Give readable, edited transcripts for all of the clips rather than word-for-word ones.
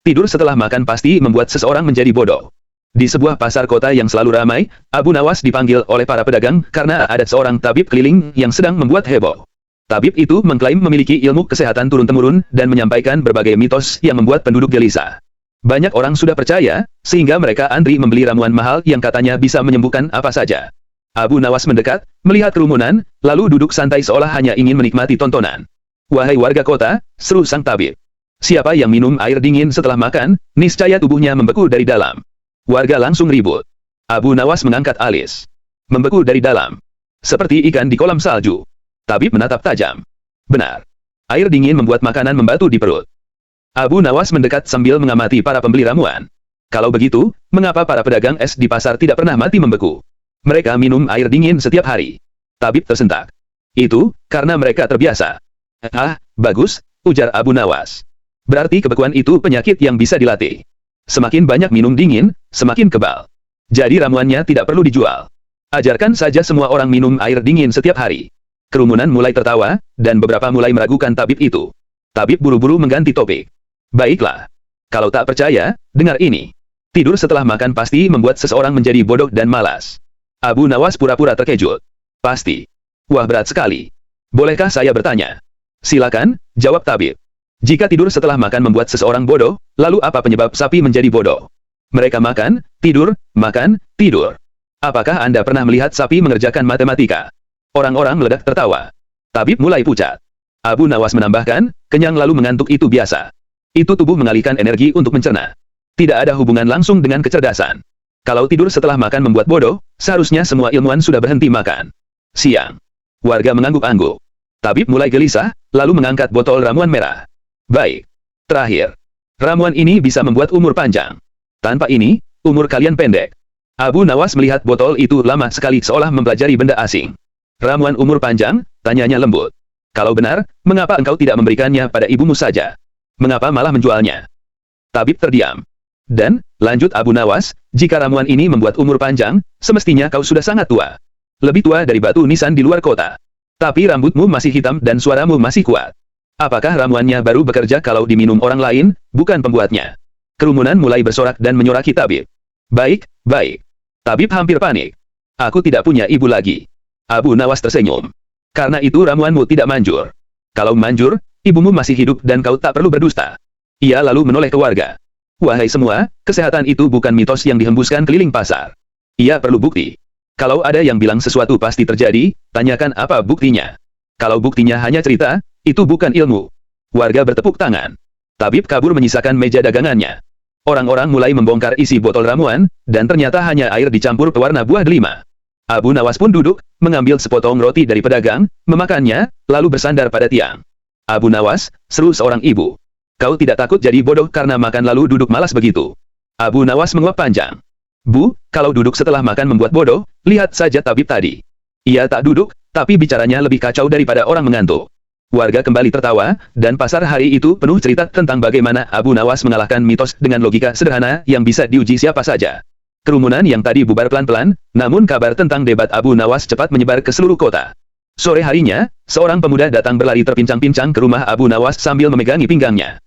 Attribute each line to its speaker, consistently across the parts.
Speaker 1: Tidur setelah makan pasti membuat seseorang menjadi bodoh. Di sebuah pasar kota yang selalu ramai, Abu Nawas dipanggil oleh para pedagang karena ada seorang tabib keliling yang sedang membuat heboh. Tabib itu mengklaim memiliki ilmu kesehatan turun-temurun dan menyampaikan berbagai mitos yang membuat penduduk gelisah. Banyak orang sudah percaya, sehingga mereka antri membeli ramuan mahal yang katanya bisa menyembuhkan apa saja. Abu Nawas mendekat, melihat kerumunan, lalu duduk santai seolah hanya ingin menikmati tontonan. "Wahai warga kota," seru sang tabib. "Siapa yang minum air dingin setelah makan, niscaya tubuhnya membeku dari dalam." Warga langsung ribut. Abu Nawas mengangkat alis. "Membeku dari dalam. Seperti ikan di kolam salju." Tabib menatap tajam. "Benar. Air dingin membuat makanan membatu di perut." Abu Nawas mendekat sambil mengamati para pembeli ramuan. Kalau begitu, mengapa para pedagang es di pasar tidak pernah mati membeku? Mereka minum air dingin setiap hari. Tabib tersentak. "Itu, karena mereka terbiasa." "Ah, bagus," ujar Abu Nawas. "Berarti kebekuan itu penyakit yang bisa dilatih. Semakin banyak minum dingin, semakin kebal. Jadi ramuannya tidak perlu dijual. Ajarkan saja semua orang minum air dingin setiap hari." Kerumunan mulai tertawa, dan beberapa mulai meragukan tabib itu. Tabib buru-buru mengganti topik. "Baiklah. Kalau tak percaya, dengar ini. Tidur setelah makan pasti membuat seseorang menjadi bodoh dan malas." Abu Nawas pura-pura terkejut. "Pasti. Wah, berat sekali. Bolehkah saya bertanya?" "Silakan," jawab tabib. "Jika tidur setelah makan membuat seseorang bodoh, lalu apa penyebab sapi menjadi bodoh?" "Mereka makan, tidur, makan, tidur." "Apakah Anda pernah melihat sapi mengerjakan matematika?" Orang-orang meledak tertawa. Tabib mulai pucat. Abu Nawas menambahkan, "Kenyang lalu mengantuk itu biasa. Itu tubuh mengalihkan energi untuk mencerna. Tidak ada hubungan langsung dengan kecerdasan. Kalau tidur setelah makan membuat bodoh, seharusnya semua ilmuwan sudah berhenti makan." Siang. Warga mengangguk-angguk. Tabib mulai gelisah, lalu mengangkat botol ramuan merah. "Baik. Terakhir. Ramuan ini bisa membuat umur panjang. Tanpa ini, umur kalian pendek." Abu Nawas melihat botol itu lama sekali seolah mempelajari benda asing. "Ramuan umur panjang?" tanyanya lembut. "Kalau benar, mengapa engkau tidak memberikannya pada ibumu saja? Mengapa malah menjualnya?" Tabib terdiam. "Dan," lanjut Abu Nawas, "jika ramuan ini membuat umur panjang, semestinya kau sudah sangat tua. Lebih tua dari batu nisan di luar kota. Tapi rambutmu masih hitam dan suaramu masih kuat. Apakah ramuannya baru bekerja kalau diminum orang lain, bukan pembuatnya?" Kerumunan mulai bersorak dan menyoraki tabib. "Baik, baik." Tabib hampir panik. "Aku tidak punya ibu lagi." Abu Nawas tersenyum. "Karena itu ramuanmu tidak manjur. Kalau manjur, ibumu masih hidup dan kau tak perlu berdusta." Ia lalu menoleh ke warga. "Wahai semua, kesehatan itu bukan mitos yang dihembuskan keliling pasar. Ia perlu bukti. Kalau ada yang bilang sesuatu pasti terjadi, tanyakan apa buktinya. Kalau buktinya hanya cerita, itu bukan ilmu." Warga bertepuk tangan. Tabib kabur menyisakan meja dagangannya. Orang-orang mulai membongkar isi botol ramuan, dan ternyata hanya air dicampur pewarna buah delima. Abu Nawas pun duduk, mengambil sepotong roti dari pedagang, memakannya, lalu bersandar pada tiang. "Abu Nawas," seru seorang ibu. "Kau tidak takut jadi bodoh karena makan lalu duduk malas begitu?" Abu Nawas menguap panjang. "Bu, kalau duduk setelah makan membuat bodoh, lihat saja tabib tadi. Ia tak duduk, tapi bicaranya lebih kacau daripada orang mengantuk." Warga kembali tertawa, dan pasar hari itu penuh cerita tentang bagaimana Abu Nawas mengalahkan mitos dengan logika sederhana yang bisa diuji siapa saja. Kerumunan yang tadi bubar pelan-pelan, namun kabar tentang debat Abu Nawas cepat menyebar ke seluruh kota. Sore harinya, seorang pemuda datang berlari terpincang-pincang ke rumah Abu Nawas sambil memegangi pinggangnya.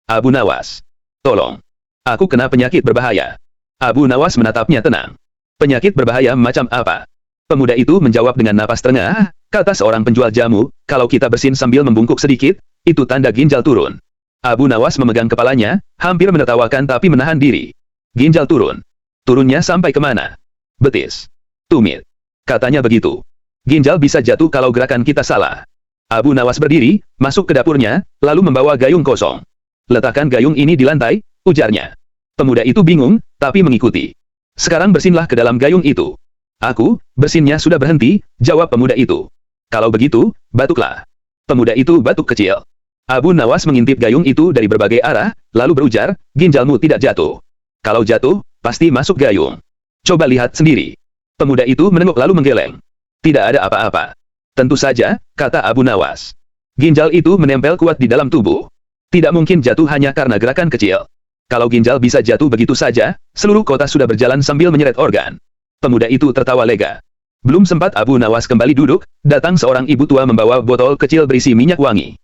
Speaker 1: "Abu Nawas, tolong. Aku kena penyakit berbahaya." Abu Nawas menatapnya tenang. "Penyakit berbahaya macam apa?" Pemuda itu menjawab dengan napas terengah, kata seorang penjual jamu, "Kalau kita bersin sambil membungkuk sedikit, itu tanda ginjal turun." Abu Nawas memegang kepalanya, hampir menertawakan tapi menahan diri. "Ginjal turun? Turunnya sampai kemana?" "Betis. Tumit. Katanya begitu. Ginjal bisa jatuh kalau gerakan kita salah." Abu Nawas berdiri, masuk ke dapurnya, lalu membawa gayung kosong. "Letakkan gayung ini di lantai," ujarnya. Pemuda itu bingung, tapi mengikuti. "Sekarang bersinlah ke dalam gayung itu." "Aku, bersinnya sudah berhenti," jawab pemuda itu. "Kalau begitu, batuklah." Pemuda itu batuk kecil. Abu Nawas mengintip gayung itu dari berbagai arah, lalu berujar, "Ginjalmu tidak jatuh. Kalau jatuh, pasti masuk gayung. Coba lihat sendiri." Pemuda itu menengok lalu menggeleng. "Tidak ada apa-apa." "Tentu saja," kata Abu Nawas. "Ginjal itu menempel kuat di dalam tubuh. Tidak mungkin jatuh hanya karena gerakan kecil. Kalau ginjal bisa jatuh begitu saja, seluruh kota sudah berjalan sambil menyeret organ." Pemuda itu tertawa lega. Belum sempat Abu Nawas kembali duduk, datang seorang ibu tua membawa botol kecil berisi minyak wangi.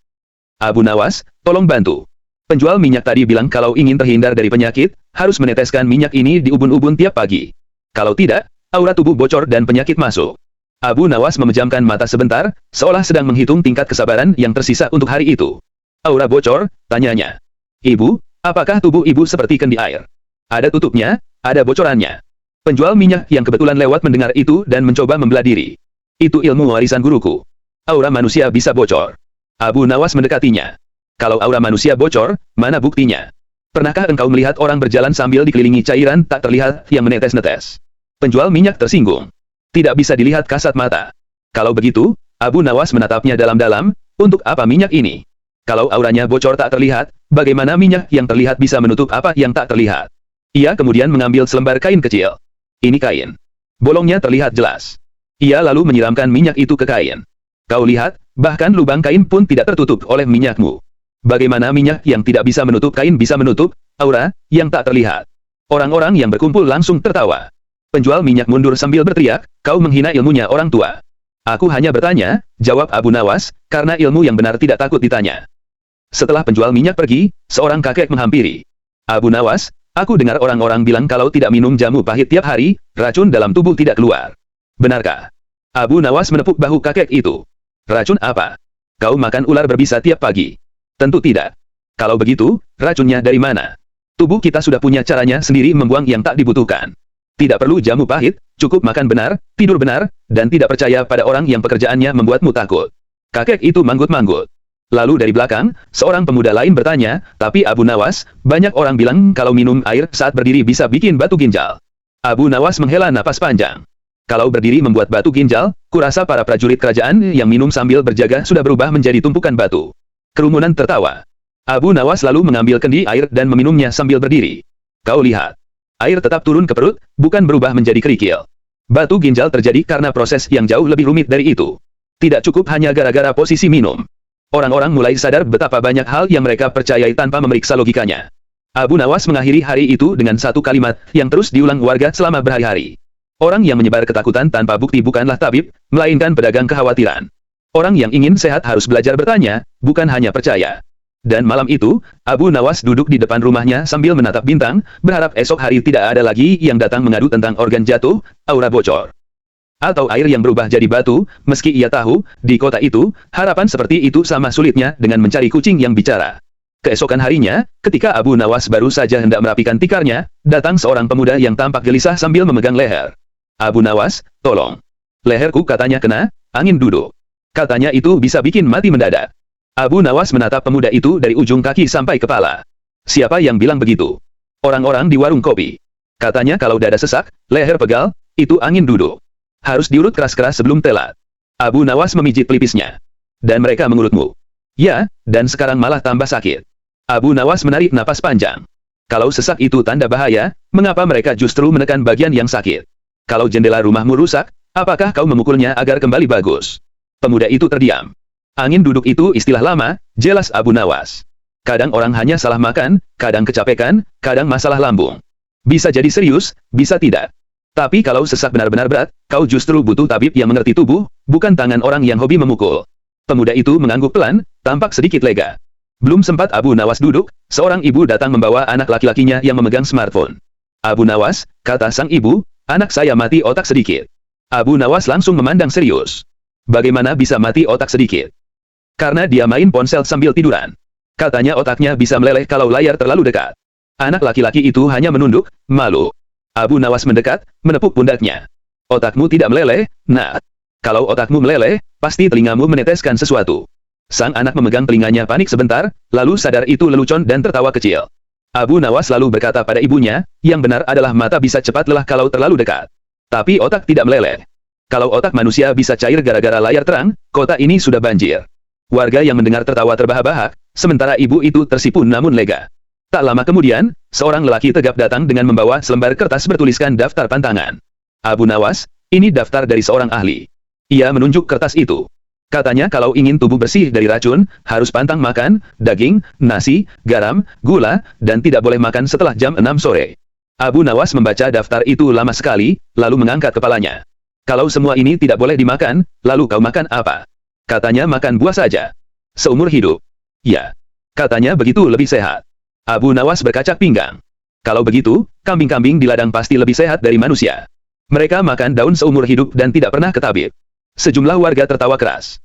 Speaker 1: "Abu Nawas, tolong bantu." Penjual minyak tadi bilang kalau ingin terhindar dari penyakit, harus meneteskan minyak ini di ubun-ubun tiap pagi. Kalau tidak, aura tubuh bocor dan penyakit masuk. Abu Nawas memejamkan mata sebentar, seolah sedang menghitung tingkat kesabaran yang tersisa untuk hari itu. Aura bocor, tanyanya. Ibu, apakah tubuh ibu seperti kendi air? Ada tutupnya, ada bocorannya. Penjual minyak yang kebetulan lewat mendengar itu dan mencoba membelah diri. Itu ilmu warisan guruku. Aura manusia bisa bocor. Abu Nawas mendekatinya. Kalau aura manusia bocor, mana buktinya? Pernahkah engkau melihat orang berjalan sambil dikelilingi cairan tak terlihat yang menetes-netes? Penjual minyak tersinggung. Tidak bisa dilihat kasat mata. Kalau begitu, Abu Nawas menatapnya dalam-dalam, untuk apa minyak ini? Kalau auranya bocor tak terlihat, bagaimana minyak yang terlihat bisa menutup apa yang tak terlihat? Ia kemudian mengambil selembar kain kecil. Ini kain. Bolongnya terlihat jelas. Ia lalu menyiramkan minyak itu ke kain. Kau lihat, bahkan lubang kain pun tidak tertutup oleh minyakmu. Bagaimana minyak yang tidak bisa menutup kain bisa menutup aura yang tak terlihat? Orang-orang yang berkumpul langsung tertawa. Penjual minyak mundur sambil berteriak, kau menghina ilmunya orang tua. Aku hanya bertanya, jawab Abu Nawas, karena ilmu yang benar tidak takut ditanya. Setelah penjual minyak pergi, seorang kakek menghampiri. Abu Nawas, aku dengar orang-orang bilang kalau tidak minum jamu pahit tiap hari, racun dalam tubuh tidak keluar. Benarkah? Abu Nawas menepuk bahu kakek itu. Racun apa? Kau makan ular berbisa tiap pagi. Tentu tidak. Kalau begitu, racunnya dari mana? Tubuh kita sudah punya caranya sendiri membuang yang tak dibutuhkan. Tidak perlu jamu pahit, cukup makan benar, tidur benar, dan tidak percaya pada orang yang pekerjaannya membuatmu takut. Kakek itu manggut-manggut. Lalu dari belakang, seorang pemuda lain bertanya, tapi Abu Nawas, banyak orang bilang kalau minum air saat berdiri bisa bikin batu ginjal. Abu Nawas menghela napas panjang. Kalau berdiri membuat batu ginjal, kurasa para prajurit kerajaan yang minum sambil berjaga sudah berubah menjadi tumpukan batu. Kerumunan tertawa. Abu Nawas lalu mengambil kendi air dan meminumnya sambil berdiri. Kau lihat. Air tetap turun ke perut, bukan berubah menjadi kerikil. Batu ginjal terjadi karena proses yang jauh lebih rumit dari itu. Tidak cukup hanya gara-gara posisi minum. Orang-orang mulai sadar betapa banyak hal yang mereka percayai tanpa memeriksa logikanya. Abu Nawas mengakhiri hari itu dengan satu kalimat yang terus diulang warga selama berhari-hari. Orang yang menyebar ketakutan tanpa bukti bukanlah tabib, melainkan pedagang kekhawatiran. Orang yang ingin sehat harus belajar bertanya, bukan hanya percaya. Dan malam itu, Abu Nawas duduk di depan rumahnya sambil menatap bintang, berharap esok hari tidak ada lagi yang datang mengadu tentang organ jatuh, aura bocor, atau air yang berubah jadi batu. Meski ia tahu, di kota itu, harapan seperti itu sama sulitnya dengan mencari kucing yang bicara. Keesokan harinya, ketika Abu Nawas baru saja hendak merapikan tikarnya, datang seorang pemuda yang tampak gelisah sambil memegang leher. Abu Nawas, tolong. Leherku katanya kena angin duduk. Katanya itu bisa bikin mati mendadak. Abu Nawas menatap pemuda itu dari ujung kaki sampai kepala. Siapa yang bilang begitu? Orang-orang di warung kopi. Katanya kalau dada sesak, leher pegal, itu angin duduk. Harus diurut keras-keras sebelum telat. Abu Nawas memijit pelipisnya. Dan mereka mengurutmu. Ya, dan sekarang malah tambah sakit. Abu Nawas menarik napas panjang. Kalau sesak itu tanda bahaya, mengapa mereka justru menekan bagian yang sakit? Kalau jendela rumahmu rusak, apakah kau memukulnya agar kembali bagus? Pemuda itu terdiam. Angin duduk itu istilah lama, jelas Abu Nawas. Kadang orang hanya salah makan, kadang kecapekan, kadang masalah lambung. Bisa jadi serius, bisa tidak. Tapi kalau sesak benar-benar berat, kau justru butuh tabib yang mengerti tubuh, bukan tangan orang yang hobi memukul. Pemuda itu mengangguk pelan, tampak sedikit lega. Belum sempat Abu Nawas duduk, seorang ibu datang membawa anak laki-lakinya yang memegang smartphone. Abu Nawas, kata sang ibu, anak saya mati otak sedikit. Abu Nawas langsung memandang serius. Bagaimana bisa mati otak sedikit? Karena dia main ponsel sambil tiduran. Katanya otaknya bisa meleleh kalau layar terlalu dekat. Anak laki-laki itu hanya menunduk, malu. Abu Nawas mendekat, menepuk pundaknya. Otakmu tidak meleleh, nak. Kalau otakmu meleleh, pasti telingamu meneteskan sesuatu. Sang anak memegang telinganya panik sebentar, lalu sadar itu lelucon dan tertawa kecil. Abu Nawas lalu berkata pada ibunya, yang benar adalah mata bisa cepat lelah kalau terlalu dekat. Tapi otak tidak meleleh. Kalau otak manusia bisa cair gara-gara layar terang, kota ini sudah banjir. Warga yang mendengar tertawa terbahak-bahak, sementara ibu itu tersipu namun lega. Tak lama kemudian, seorang lelaki tegap datang dengan membawa selembar kertas bertuliskan daftar pantangan. Abu Nawas, ini daftar dari seorang ahli. Ia menunjuk kertas itu. Katanya kalau ingin tubuh bersih dari racun, harus pantang makan daging, nasi, garam, gula, dan tidak boleh makan setelah jam 6 sore. Abu Nawas membaca daftar itu lama sekali, lalu mengangkat kepalanya. Kalau semua ini tidak boleh dimakan, lalu kau makan apa? Katanya makan buah saja. Seumur hidup. Ya. Katanya begitu lebih sehat. Abu Nawas berkacak pinggang. Kalau begitu, kambing-kambing di ladang pasti lebih sehat dari manusia. Mereka makan daun seumur hidup dan tidak pernah ke tabib. Sejumlah warga tertawa keras.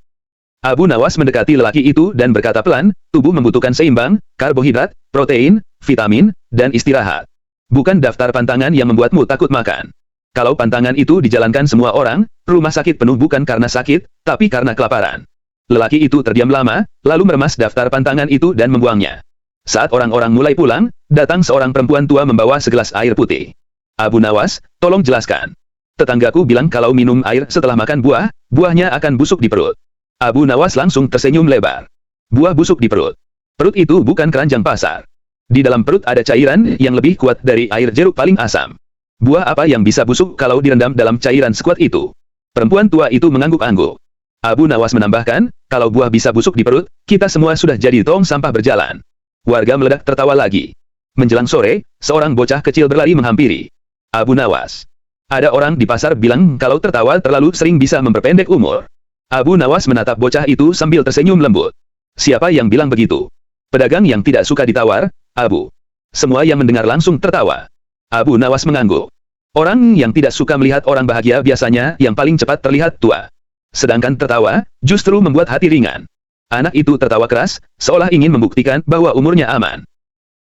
Speaker 1: Abu Nawas mendekati lelaki itu dan berkata pelan, tubuh membutuhkan seimbang, karbohidrat, protein, vitamin, dan istirahat. Bukan daftar pantangan yang membuatmu takut makan. Kalau pantangan itu dijalankan semua orang, rumah sakit penuh bukan karena sakit, tapi karena kelaparan. Lelaki itu terdiam lama, lalu meremas daftar pantangan itu dan membuangnya. Saat orang-orang mulai pulang, datang seorang perempuan tua membawa segelas air putih. Abu Nawas, tolong jelaskan. Tetanggaku bilang kalau minum air setelah makan buah, buahnya akan busuk di perut. Abu Nawas langsung tersenyum lebar. Buah busuk di perut. Perut itu bukan keranjang pasar. Di dalam perut ada cairan yang lebih kuat dari air jeruk paling asam. Buah apa yang bisa busuk kalau direndam dalam cairan sekuat itu? Perempuan tua itu mengangguk-angguk. Abu Nawas menambahkan, kalau buah bisa busuk di perut, kita semua sudah jadi tong sampah berjalan. Warga meledak tertawa lagi. Menjelang sore, seorang bocah kecil berlari menghampiri Abu Nawas. Ada orang di pasar bilang kalau tertawa terlalu sering bisa memperpendek umur. Abu Nawas menatap bocah itu sambil tersenyum lembut. Siapa yang bilang begitu? Pedagang yang tidak suka ditawar, Abu. Semua yang mendengar langsung tertawa. Abu Nawas mengangguk. Orang yang tidak suka melihat orang bahagia biasanya yang paling cepat terlihat tua. Sedangkan tertawa, justru membuat hati ringan. Anak itu tertawa keras, seolah ingin membuktikan bahwa umurnya aman.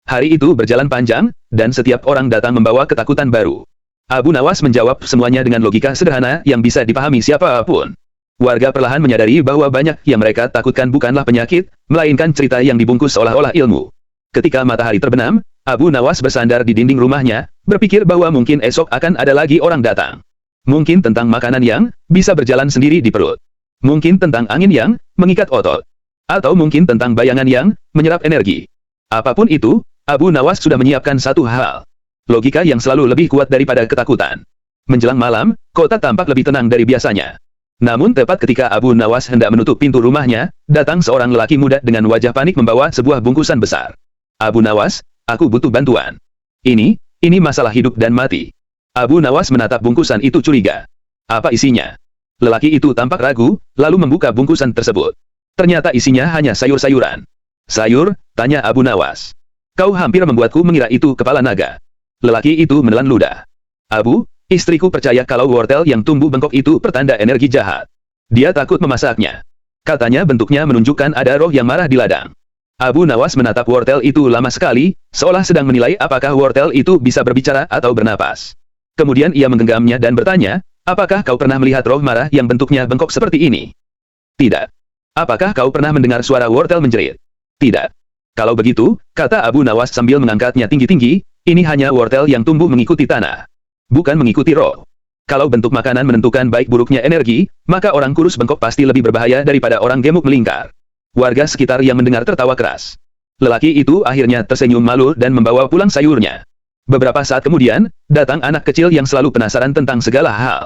Speaker 1: Hari itu berjalan panjang, dan setiap orang datang membawa ketakutan baru. Abu Nawas menjawab semuanya dengan logika sederhana yang bisa dipahami siapapun. Warga perlahan menyadari bahwa banyak yang mereka takutkan bukanlah penyakit, melainkan cerita yang dibungkus seolah-olah ilmu. Ketika matahari terbenam, Abu Nawas bersandar di dinding rumahnya, berpikir bahwa mungkin esok akan ada lagi orang datang. Mungkin tentang makanan yang bisa berjalan sendiri di perut. Mungkin tentang angin yang mengikat otot. Atau mungkin tentang bayangan yang menyerap energi. Apapun itu, Abu Nawas sudah menyiapkan satu hal. Logika yang selalu lebih kuat daripada ketakutan. Menjelang malam, kota tampak lebih tenang dari biasanya. Namun tepat ketika Abu Nawas hendak menutup pintu rumahnya, datang seorang lelaki muda dengan wajah panik membawa sebuah bungkusan besar. Abu Nawas, aku butuh bantuan. Ini masalah hidup dan mati. Abu Nawas menatap bungkusan itu curiga. Apa isinya? Lelaki itu tampak ragu, lalu membuka bungkusan tersebut. Ternyata isinya hanya sayur-sayuran. Sayur? Tanya Abu Nawas. Kau hampir membuatku mengira itu kepala naga. Lelaki itu menelan ludah. Abu, istriku percaya kalau wortel yang tumbuh bengkok itu pertanda energi jahat. Dia takut memasaknya. Katanya bentuknya menunjukkan ada roh yang marah di ladang. Abu Nawas menatap wortel itu lama sekali, seolah sedang menilai apakah wortel itu bisa berbicara atau bernapas. Kemudian ia menggenggamnya dan bertanya, apakah kau pernah melihat roh marah yang bentuknya bengkok seperti ini? Tidak. Apakah kau pernah mendengar suara wortel menjerit? Tidak. Kalau begitu, kata Abu Nawas sambil mengangkatnya tinggi-tinggi, ini hanya wortel yang tumbuh mengikuti tanah. Bukan mengikuti roh. Kalau bentuk makanan menentukan baik buruknya energi, maka orang kurus bengkok pasti lebih berbahaya daripada orang gemuk melingkar. Warga sekitar yang mendengar tertawa keras. Lelaki itu akhirnya tersenyum malu dan membawa pulang sayurnya. Beberapa saat kemudian, datang anak kecil yang selalu penasaran tentang segala hal.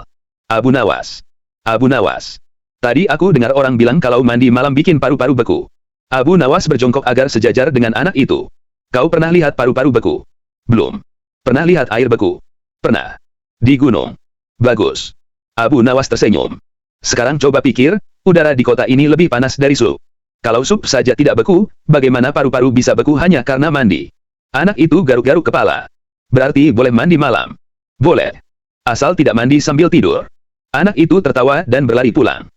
Speaker 1: Abu Nawas. Abu Nawas. Tadi aku dengar orang bilang kalau mandi malam bikin paru-paru beku. Abu Nawas berjongkok agar sejajar dengan anak itu. Kau pernah lihat paru-paru beku? Belum. Pernah lihat air beku? Pernah. Di gunung. Bagus. Abu Nawas tersenyum. Sekarang coba pikir, udara di kota ini lebih panas dari sup. Kalau sup saja tidak beku, bagaimana paru-paru bisa beku hanya karena mandi? Anak itu garuk-garuk kepala. Berarti boleh mandi malam. Boleh. Asal tidak mandi sambil tidur. Anak itu tertawa dan berlari pulang.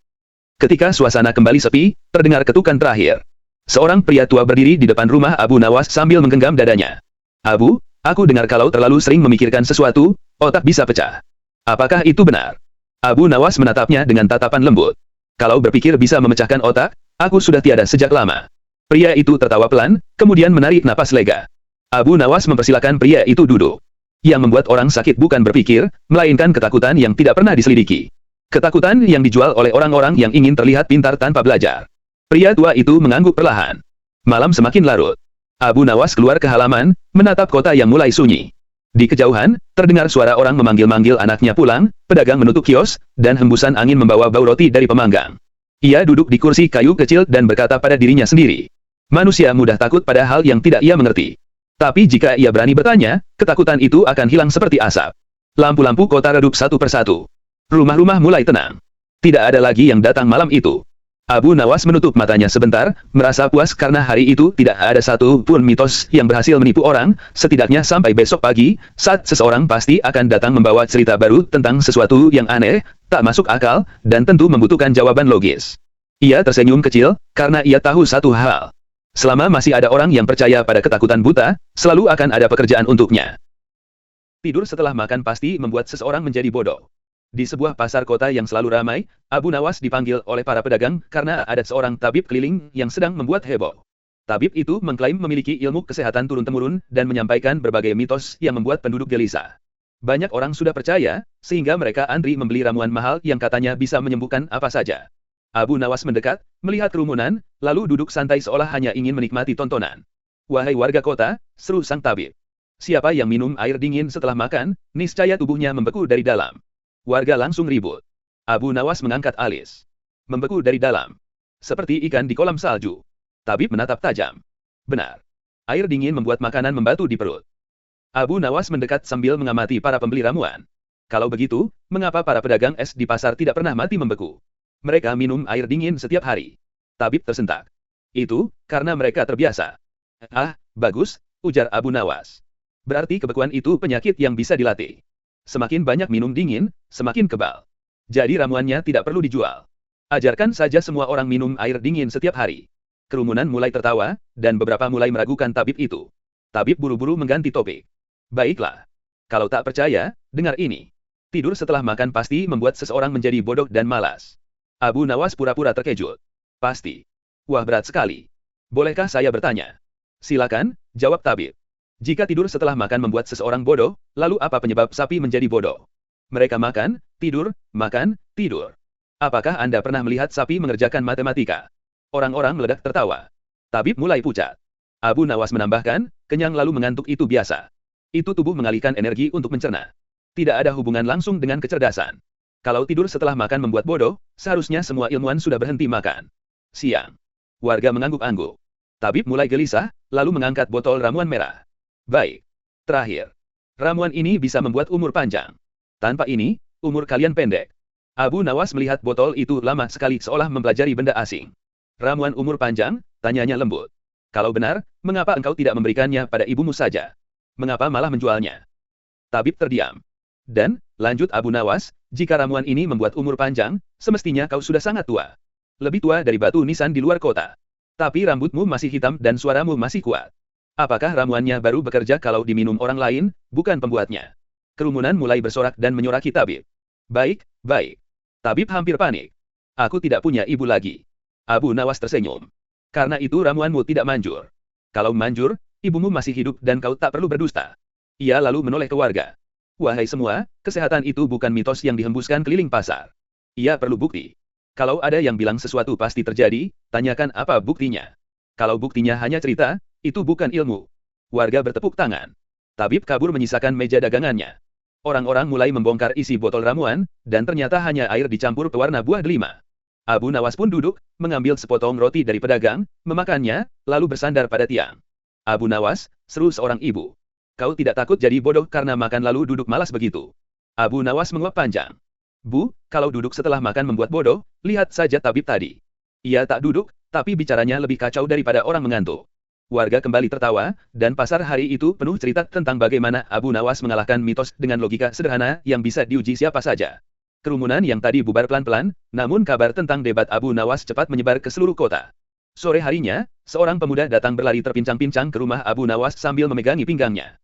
Speaker 1: Ketika suasana kembali sepi, terdengar ketukan terakhir. Seorang pria tua berdiri di depan rumah Abu Nawas sambil menggenggam dadanya. Abu, aku dengar kalau terlalu sering memikirkan sesuatu, otak bisa pecah. Apakah itu benar? Abu Nawas menatapnya dengan tatapan lembut. Kalau berpikir bisa memecahkan otak, aku sudah tiada sejak lama. Pria itu tertawa pelan, kemudian menarik napas lega. Abu Nawas mempersilakan pria itu duduk. Yang membuat orang sakit bukan berpikir, melainkan ketakutan yang tidak pernah diselidiki. Ketakutan yang dijual oleh orang-orang yang ingin terlihat pintar tanpa belajar. Pria tua itu mengangguk perlahan. Malam semakin larut. Abu Nawas keluar ke halaman, menatap kota yang mulai sunyi. Di kejauhan, terdengar suara orang memanggil-manggil anaknya pulang, pedagang menutup kios, dan hembusan angin membawa bau roti dari pemanggang. Ia duduk di kursi kayu kecil dan berkata pada dirinya sendiri. Manusia mudah takut pada hal yang tidak ia mengerti. Tapi jika ia berani bertanya, ketakutan itu akan hilang seperti asap. Lampu-lampu kota redup satu persatu. Rumah-rumah mulai tenang. Tidak ada lagi yang datang malam itu. Abu Nawas menutup matanya sebentar, merasa puas karena hari itu tidak ada satu pun mitos yang berhasil menipu orang, setidaknya sampai besok pagi, saat seseorang pasti akan datang membawa cerita baru tentang sesuatu yang aneh, tak masuk akal, dan tentu membutuhkan jawaban logis. Ia tersenyum kecil, karena ia tahu satu hal. Selama masih ada orang yang percaya pada ketakutan buta, selalu akan ada pekerjaan untuknya. Tidur setelah makan pasti membuat seseorang menjadi bodoh. Di sebuah pasar kota yang selalu ramai, Abu Nawas dipanggil oleh para pedagang karena ada seorang tabib keliling yang sedang membuat heboh. Tabib itu mengklaim memiliki ilmu kesehatan turun-temurun dan menyampaikan berbagai mitos yang membuat penduduk gelisah. Banyak orang sudah percaya, sehingga mereka antri membeli ramuan mahal yang katanya bisa menyembuhkan apa saja. Abu Nawas mendekat, melihat kerumunan, lalu duduk santai seolah hanya ingin menikmati tontonan. "Wahai warga kota," seru sang tabib. "Siapa yang minum air dingin setelah makan, niscaya tubuhnya membeku dari dalam." Warga langsung ribut. Abu Nawas mengangkat alis. "Membeku dari dalam. Seperti ikan di kolam salju." Tabib menatap tajam. "Benar. Air dingin membuat makanan membatu di perut." Abu Nawas mendekat sambil mengamati para pembeli ramuan. Kalau begitu, mengapa para pedagang es di pasar tidak pernah mati membeku? Mereka minum air dingin setiap hari. Tabib tersentak. "Itu, karena mereka terbiasa." "Ah, bagus," ujar Abu Nawas. "Berarti kebekuan itu penyakit yang bisa dilatih. Semakin banyak minum dingin, semakin kebal. Jadi ramuannya tidak perlu dijual. Ajarkan saja semua orang minum air dingin setiap hari." Kerumunan mulai tertawa, dan beberapa mulai meragukan tabib itu. Tabib buru-buru mengganti topik. "Baiklah. Kalau tak percaya, dengar ini. Tidur setelah makan pasti membuat seseorang menjadi bodoh dan malas." Abu Nawas pura-pura terkejut. "Pasti. Wah, berat sekali. Bolehkah saya bertanya?" "Silakan," jawab tabib. "Jika tidur setelah makan membuat seseorang bodoh, lalu apa penyebab sapi menjadi bodoh?" "Mereka makan, tidur, makan, tidur." "Apakah Anda pernah melihat sapi mengerjakan matematika?" Orang-orang meledak tertawa. Tabib mulai pucat. Abu Nawas menambahkan, "Kenyang lalu mengantuk itu biasa. Itu tubuh mengalihkan energi untuk mencerna. Tidak ada hubungan langsung dengan kecerdasan. Kalau tidur setelah makan membuat bodoh, seharusnya semua ilmuwan sudah berhenti makan." Siang. Warga mengangguk-angguk. Tabib mulai gelisah, lalu mengangkat botol ramuan merah. "Baik. Terakhir. Ramuan ini bisa membuat umur panjang. Tanpa ini, umur kalian pendek." Abu Nawas melihat botol itu lama sekali seolah mempelajari benda asing. "Ramuan umur panjang?" tanyanya lembut. "Kalau benar, mengapa engkau tidak memberikannya pada ibumu saja? Mengapa malah menjualnya?" Tabib terdiam. "Dan," lanjut Abu Nawas, "jika ramuan ini membuat umur panjang, semestinya kau sudah sangat tua. Lebih tua dari batu nisan di luar kota. Tapi rambutmu masih hitam dan suaramu masih kuat. Apakah ramuannya baru bekerja kalau diminum orang lain, bukan pembuatnya?" Kerumunan mulai bersorak dan menyoraki tabib. "Baik, baik." Tabib hampir panik. "Aku tidak punya ibu lagi." Abu Nawas tersenyum. "Karena itu ramuanmu tidak manjur. Kalau manjur, ibumu masih hidup dan kau tak perlu berdusta." Ia lalu menoleh ke warga. "Wahai semua, kesehatan itu bukan mitos yang dihembuskan keliling pasar. Ia perlu bukti. Kalau ada yang bilang sesuatu pasti terjadi, tanyakan apa buktinya. Kalau buktinya hanya cerita, itu bukan ilmu." Warga bertepuk tangan. Tabib kabur menyisakan meja dagangannya. Orang-orang mulai membongkar isi botol ramuan, dan ternyata hanya air dicampur pewarna buah delima. Abu Nawas pun duduk, mengambil sepotong roti dari pedagang, memakannya, lalu bersandar pada tiang. "Abu Nawas," seru seorang ibu. "Kau tidak takut jadi bodoh karena makan lalu duduk malas begitu?" Abu Nawas menguap panjang. "Bu, kalau duduk setelah makan membuat bodoh, lihat saja tabib tadi. Ia tak duduk, tapi bicaranya lebih kacau daripada orang mengantuk." Warga kembali tertawa, dan pasar hari itu penuh cerita tentang bagaimana Abu Nawas mengalahkan mitos dengan logika sederhana yang bisa diuji siapa saja. Kerumunan yang tadi bubar pelan-pelan, namun kabar tentang debat Abu Nawas cepat menyebar ke seluruh kota. Sore harinya, seorang pemuda datang berlari terpincang-pincang ke rumah Abu Nawas sambil memegangi pinggangnya.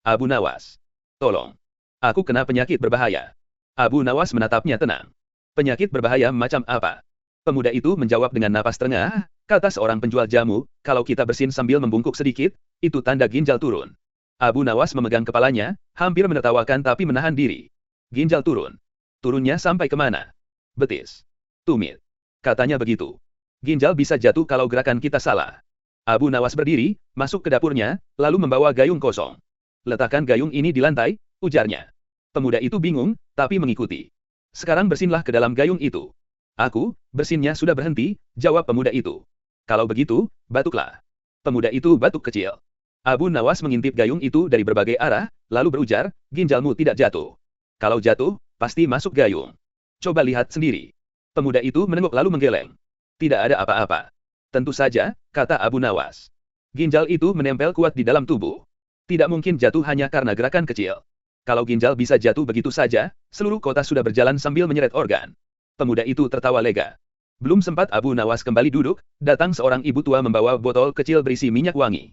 Speaker 1: "Abu Nawas, tolong. Aku kena penyakit berbahaya." Abu Nawas menatapnya tenang. "Penyakit berbahaya macam apa?" Pemuda itu menjawab dengan napas terengah, kata seorang penjual jamu, "Kalau kita bersin sambil membungkuk sedikit, itu tanda ginjal turun." Abu Nawas memegang kepalanya, hampir menertawakan tapi menahan diri. "Ginjal turun? Turunnya sampai kemana?" "Betis. Tumit. Katanya begitu. Ginjal bisa jatuh kalau gerakan kita salah." Abu Nawas berdiri, masuk ke dapurnya, lalu membawa gayung kosong. "Letakkan gayung ini di lantai," ujarnya. Pemuda itu bingung, tapi mengikuti. "Sekarang bersinlah ke dalam gayung itu." "Aku, bersinnya sudah berhenti," jawab pemuda itu. "Kalau begitu, batuklah." Pemuda itu batuk kecil. Abu Nawas mengintip gayung itu dari berbagai arah, lalu berujar, "Ginjalmu tidak jatuh. Kalau jatuh, pasti masuk gayung. Coba lihat sendiri." Pemuda itu menengok lalu menggeleng. Tidak ada apa-apa. Tentu saja, kata Abu Nawas. Ginjal itu menempel kuat di dalam tubuh. Tidak mungkin jatuh hanya karena gerakan kecil. Kalau ginjal bisa jatuh begitu saja, seluruh kota sudah berjalan sambil menyeret organ. Pemuda itu tertawa lega. Belum sempat Abu Nawas kembali duduk, datang seorang ibu tua membawa botol kecil berisi minyak wangi.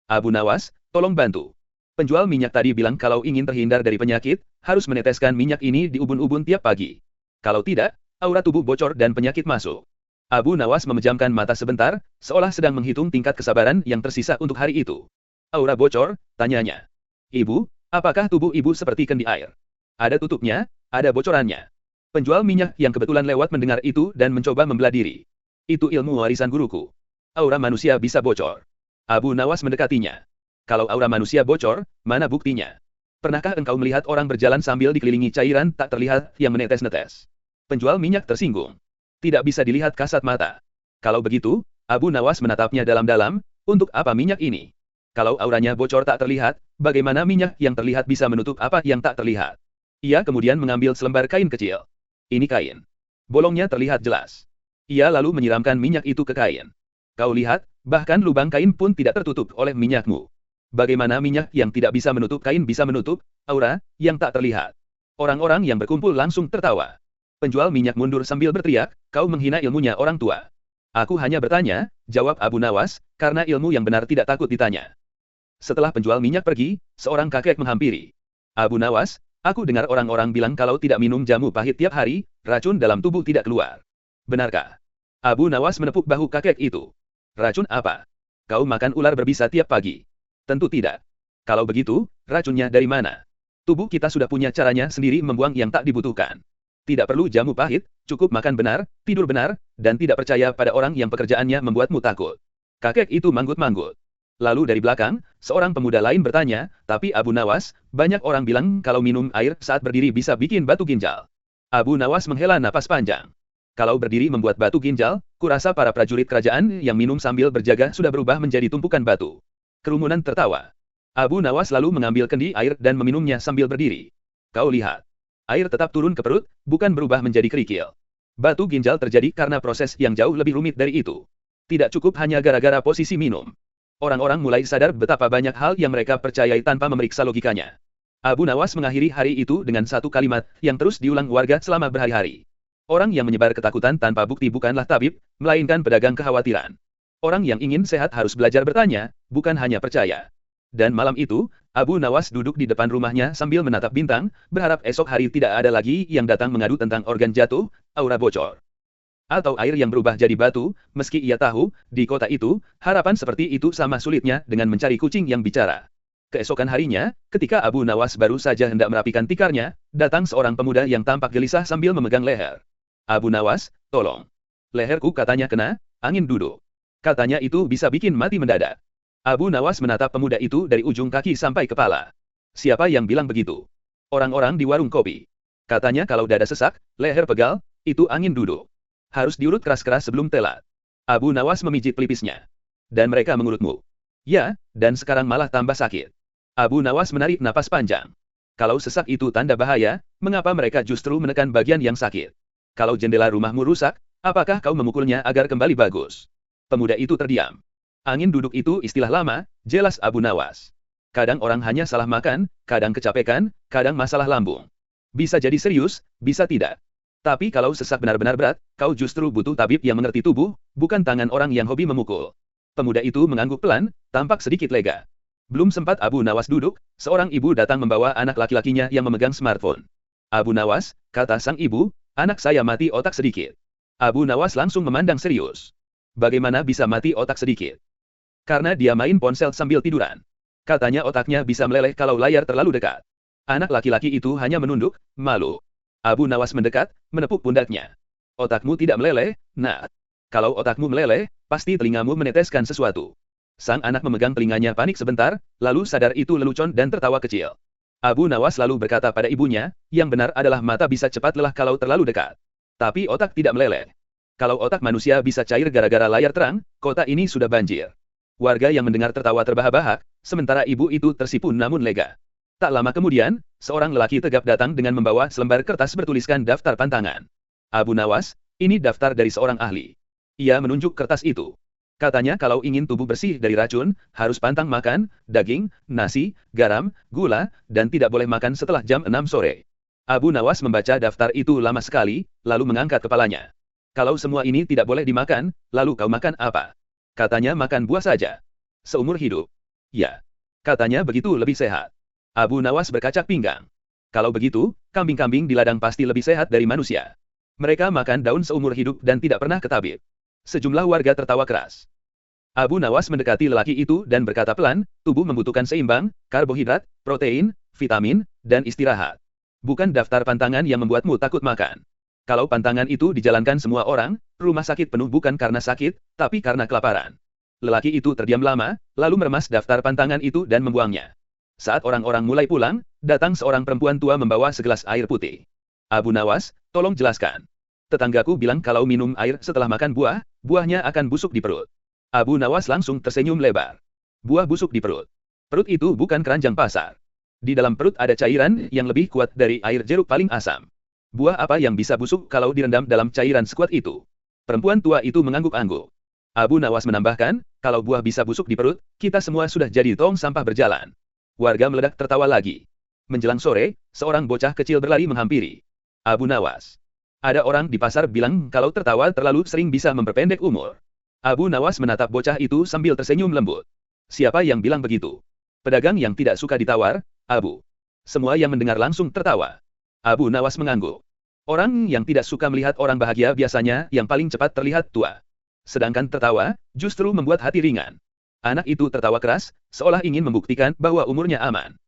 Speaker 1: Abu Nawas, tolong bantu. Penjual minyak tadi bilang kalau ingin terhindar dari penyakit, harus meneteskan minyak ini di ubun-ubun tiap pagi. Kalau tidak, aura tubuh bocor dan penyakit masuk. Abu Nawas memejamkan mata sebentar, seolah sedang menghitung tingkat kesabaran yang tersisa untuk hari itu. Aura bocor, tanyanya. Ibu, apakah tubuh ibu seperti kendi air? Ada tutupnya, ada bocorannya. Penjual minyak yang kebetulan lewat mendengar itu dan mencoba membelah diri. Itu ilmu warisan guruku. Aura manusia bisa bocor. Abu Nawas mendekatinya. Kalau aura manusia bocor, mana buktinya? Pernahkah engkau melihat orang berjalan sambil dikelilingi cairan tak terlihat yang menetes-netes? Penjual minyak tersinggung. Tidak bisa dilihat kasat mata. Kalau begitu, Abu Nawas menatapnya dalam-dalam, untuk apa minyak ini? Kalau auranya bocor tak terlihat, bagaimana minyak yang terlihat bisa menutup apa yang tak terlihat? Ia kemudian mengambil selembar kain kecil. Ini kain. Bolongnya terlihat jelas. Ia lalu menyiramkan minyak itu ke kain. Kau lihat, bahkan lubang kain pun tidak tertutup oleh minyakmu. Bagaimana minyak yang tidak bisa menutup kain bisa menutup aura yang tak terlihat? Orang-orang yang berkumpul langsung tertawa. Penjual minyak mundur sambil berteriak, kau menghina ilmunya orang tua. Aku hanya bertanya, jawab Abu Nawas, karena ilmu yang benar tidak takut ditanya. Setelah penjual minyak pergi, seorang kakek menghampiri. Abu Nawas, aku dengar orang-orang bilang kalau tidak minum jamu pahit tiap hari, racun dalam tubuh tidak keluar. Benarkah? Abu Nawas menepuk bahu kakek itu. Racun apa? Kau makan ular berbisa tiap pagi? Tentu tidak. Kalau begitu, racunnya dari mana? Tubuh kita sudah punya caranya sendiri membuang yang tak dibutuhkan. Tidak perlu jamu pahit, cukup makan benar, tidur benar, dan tidak percaya pada orang yang pekerjaannya membuatmu takut. Kakek itu manggut-manggut. Lalu dari belakang, seorang pemuda lain bertanya, tapi Abu Nawas, banyak orang bilang kalau minum air saat berdiri bisa bikin batu ginjal. Abu Nawas menghela napas panjang. Kalau berdiri membuat batu ginjal, kurasa para prajurit kerajaan yang minum sambil berjaga sudah berubah menjadi tumpukan batu. Kerumunan tertawa. Abu Nawas lalu mengambil kendi air dan meminumnya sambil berdiri. Kau lihat. Air tetap turun ke perut, bukan berubah menjadi kerikil. Batu ginjal terjadi karena proses yang jauh lebih rumit dari itu. Tidak cukup hanya gara-gara posisi minum. Orang-orang mulai sadar betapa banyak hal yang mereka percayai tanpa memeriksa logikanya. Abu Nawas mengakhiri hari itu dengan satu kalimat yang terus diulang warga selama berhari-hari. Orang yang menyebar ketakutan tanpa bukti bukanlah tabib, melainkan pedagang kekhawatiran. Orang yang ingin sehat harus belajar bertanya, bukan hanya percaya. Dan malam itu, Abu Nawas duduk di depan rumahnya sambil menatap bintang, berharap esok hari tidak ada lagi yang datang mengadu tentang organ jatuh, aura bocor, atau air yang berubah jadi batu. Meski ia tahu, di kota itu, harapan seperti itu sama sulitnya dengan mencari kucing yang bicara. Keesokan harinya, ketika Abu Nawas baru saja hendak merapikan tikarnya, datang seorang pemuda yang tampak gelisah sambil memegang leher. Abu Nawas, tolong. Leherku katanya kena angin duduk. Katanya itu bisa bikin mati mendadak. Abu Nawas menatap pemuda itu dari ujung kaki sampai kepala. Siapa yang bilang begitu? Orang-orang di warung kopi. Katanya kalau dada sesak, leher pegal, itu angin duduk. Harus diurut keras-keras sebelum telat. Abu Nawas memijit pelipisnya. Dan mereka mengurutmu. Ya, dan sekarang malah tambah sakit. Abu Nawas menarik napas panjang. Kalau sesak itu tanda bahaya, mengapa mereka justru menekan bagian yang sakit? Kalau jendela rumahmu rusak, apakah kau memukulnya agar kembali bagus? Pemuda itu terdiam. Angin duduk itu istilah lama, jelas Abu Nawas. Kadang orang hanya salah makan, kadang kecapekan, kadang masalah lambung. Bisa jadi serius, bisa tidak. Tapi kalau sesak benar-benar berat, kau justru butuh tabib yang mengerti tubuh, bukan tangan orang yang hobi memukul. Pemuda itu mengangguk pelan, tampak sedikit lega. Belum sempat Abu Nawas duduk, seorang ibu datang membawa anak laki-lakinya yang memegang smartphone. Abu Nawas, kata sang ibu, anak saya mati otak sedikit. Abu Nawas langsung memandang serius. Bagaimana bisa mati otak sedikit? Karena dia main ponsel sambil tiduran. Katanya otaknya bisa meleleh kalau layar terlalu dekat. Anak laki-laki itu hanya menunduk, malu. Abu Nawas mendekat, menepuk pundaknya. Otakmu tidak meleleh, nak. Kalau otakmu meleleh, pasti telingamu meneteskan sesuatu. Sang anak memegang telinganya panik sebentar, lalu sadar itu lelucon dan tertawa kecil. Abu Nawas lalu berkata pada ibunya, yang benar adalah mata bisa cepat lelah kalau terlalu dekat. Tapi otak tidak meleleh. Kalau otak manusia bisa cair gara-gara layar terang, kota ini sudah banjir. Warga yang mendengar tertawa terbahak-bahak, sementara ibu itu tersipu namun lega. Tak lama kemudian, seorang lelaki tegap datang dengan membawa selembar kertas bertuliskan daftar pantangan. Abu Nawas, ini daftar dari seorang ahli. Ia menunjuk kertas itu. Katanya kalau ingin tubuh bersih dari racun, harus pantang makan daging, nasi, garam, gula, dan tidak boleh makan setelah jam 6 sore. Abu Nawas membaca daftar itu lama sekali, lalu mengangkat kepalanya. Kalau semua ini tidak boleh dimakan, lalu kau makan apa? Katanya makan buah saja. Seumur hidup. Ya. Katanya begitu lebih sehat. Abu Nawas berkacak pinggang. Kalau begitu, kambing-kambing di ladang pasti lebih sehat dari manusia. Mereka makan daun seumur hidup dan tidak pernah ke tabib. Sejumlah warga tertawa keras. Abu Nawas mendekati lelaki itu dan berkata pelan, tubuh membutuhkan seimbang, karbohidrat, protein, vitamin, dan istirahat. Bukan daftar pantangan yang membuatmu takut makan. Kalau pantangan itu dijalankan semua orang, rumah sakit penuh bukan karena sakit, tapi karena kelaparan. Lelaki itu terdiam lama, lalu meremas daftar pantangan itu dan membuangnya. Saat orang-orang mulai pulang, datang seorang perempuan tua membawa segelas air putih. Abu Nawas, tolong jelaskan. Tetanggaku bilang kalau minum air setelah makan buah, buahnya akan busuk di perut. Abu Nawas langsung tersenyum lebar. Buah busuk di perut. Perut itu bukan keranjang pasar. Di dalam perut ada cairan yang lebih kuat dari air jeruk paling asam. Buah apa yang bisa busuk kalau direndam dalam cairan sekuat itu? Perempuan tua itu mengangguk-angguk. Abu Nawas menambahkan, kalau buah bisa busuk di perut, kita semua sudah jadi tong sampah berjalan. Warga meledak tertawa lagi. Menjelang sore, seorang bocah kecil berlari menghampiri Abu Nawas. Ada orang di pasar bilang kalau tertawa terlalu sering bisa memperpendek umur. Abu Nawas menatap bocah itu sambil tersenyum lembut. Siapa yang bilang begitu? Pedagang yang tidak suka ditawar, Abu. Semua yang mendengar langsung tertawa. Abu Nawas mengangguk. Orang yang tidak suka melihat orang bahagia biasanya yang paling cepat terlihat tua. Sedangkan tertawa, justru membuat hati ringan. Anak itu tertawa keras, seolah ingin membuktikan bahwa umurnya aman.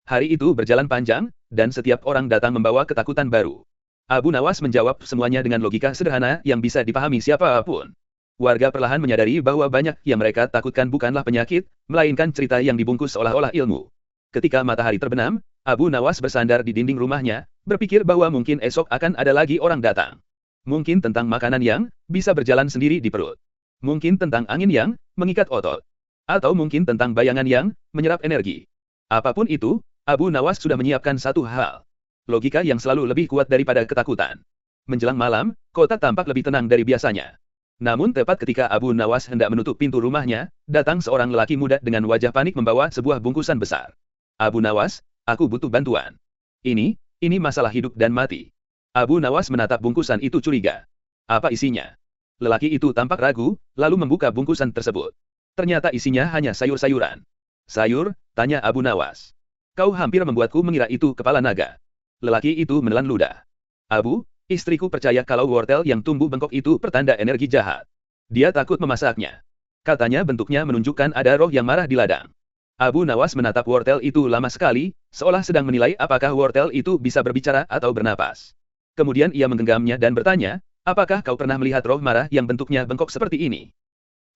Speaker 1: Hari itu berjalan panjang, dan setiap orang datang membawa ketakutan baru. Abu Nawas menjawab semuanya dengan logika sederhana yang bisa dipahami siapapun. Warga perlahan menyadari bahwa banyak yang mereka takutkan bukanlah penyakit, melainkan cerita yang dibungkus seolah-olah ilmu. Ketika matahari terbenam, Abu Nawas bersandar di dinding rumahnya, berpikir bahwa mungkin esok akan ada lagi orang datang. Mungkin tentang makanan yang bisa berjalan sendiri di perut. Mungkin tentang angin yang mengikat otot. Atau mungkin tentang bayangan yang menyerap energi. Apapun itu, Abu Nawas sudah menyiapkan satu hal. Logika yang selalu lebih kuat daripada ketakutan. Menjelang malam, kota tampak lebih tenang dari biasanya. Namun tepat ketika Abu Nawas hendak menutup pintu rumahnya, datang seorang lelaki muda dengan wajah panik membawa sebuah bungkusan besar. Abu Nawas, aku butuh bantuan. Ini masalah hidup dan mati. Abu Nawas menatap bungkusan itu curiga. Apa isinya? Lelaki itu tampak ragu, lalu membuka bungkusan tersebut. Ternyata isinya hanya sayur-sayuran. Sayur? Tanya Abu Nawas. Kau hampir membuatku mengira itu kepala naga. Lelaki itu menelan ludah. Abu, istriku percaya kalau wortel yang tumbuh bengkok itu pertanda energi jahat. Dia takut memasaknya. Katanya bentuknya menunjukkan ada roh yang marah di ladang. Abu Nawas menatap wortel itu lama sekali, seolah sedang menilai apakah wortel itu bisa berbicara atau bernapas. Kemudian ia menggenggamnya dan bertanya, apakah kau pernah melihat roh marah yang bentuknya bengkok seperti ini?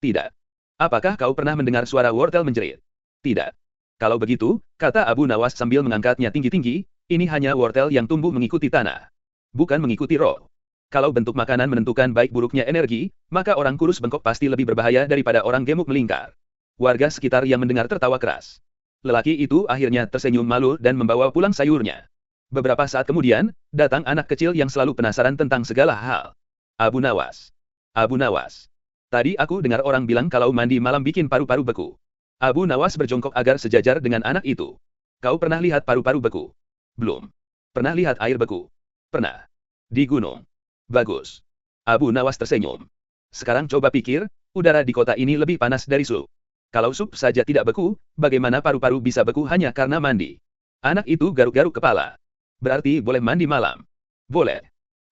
Speaker 1: Tidak. Apakah kau pernah mendengar suara wortel menjerit? Tidak. Kalau begitu, kata Abu Nawas sambil mengangkatnya tinggi-tinggi, ini hanya wortel yang tumbuh mengikuti tanah. Bukan mengikuti roh. Kalau bentuk makanan menentukan baik buruknya energi, maka orang kurus bengkok pasti lebih berbahaya daripada orang gemuk melingkar. Warga sekitar yang mendengar tertawa keras. Lelaki itu akhirnya tersenyum malu dan membawa pulang sayurnya. Beberapa saat kemudian, datang anak kecil yang selalu penasaran tentang segala hal. Abu Nawas. Abu Nawas. Tadi aku dengar orang bilang kalau mandi malam bikin paru-paru beku. Abu Nawas berjongkok agar sejajar dengan anak itu. Kau pernah lihat paru-paru beku? Belum. Pernah lihat air beku? Pernah. Di gunung. Bagus. Abu Nawas tersenyum. Sekarang coba pikir, udara di kota ini lebih panas dari sup. Kalau sup saja tidak beku, bagaimana paru-paru bisa beku hanya karena mandi? Anak itu garuk-garuk kepala. Berarti boleh mandi malam. Boleh.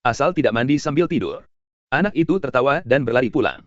Speaker 1: Asal tidak mandi sambil tidur. Anak itu tertawa dan berlari pulang.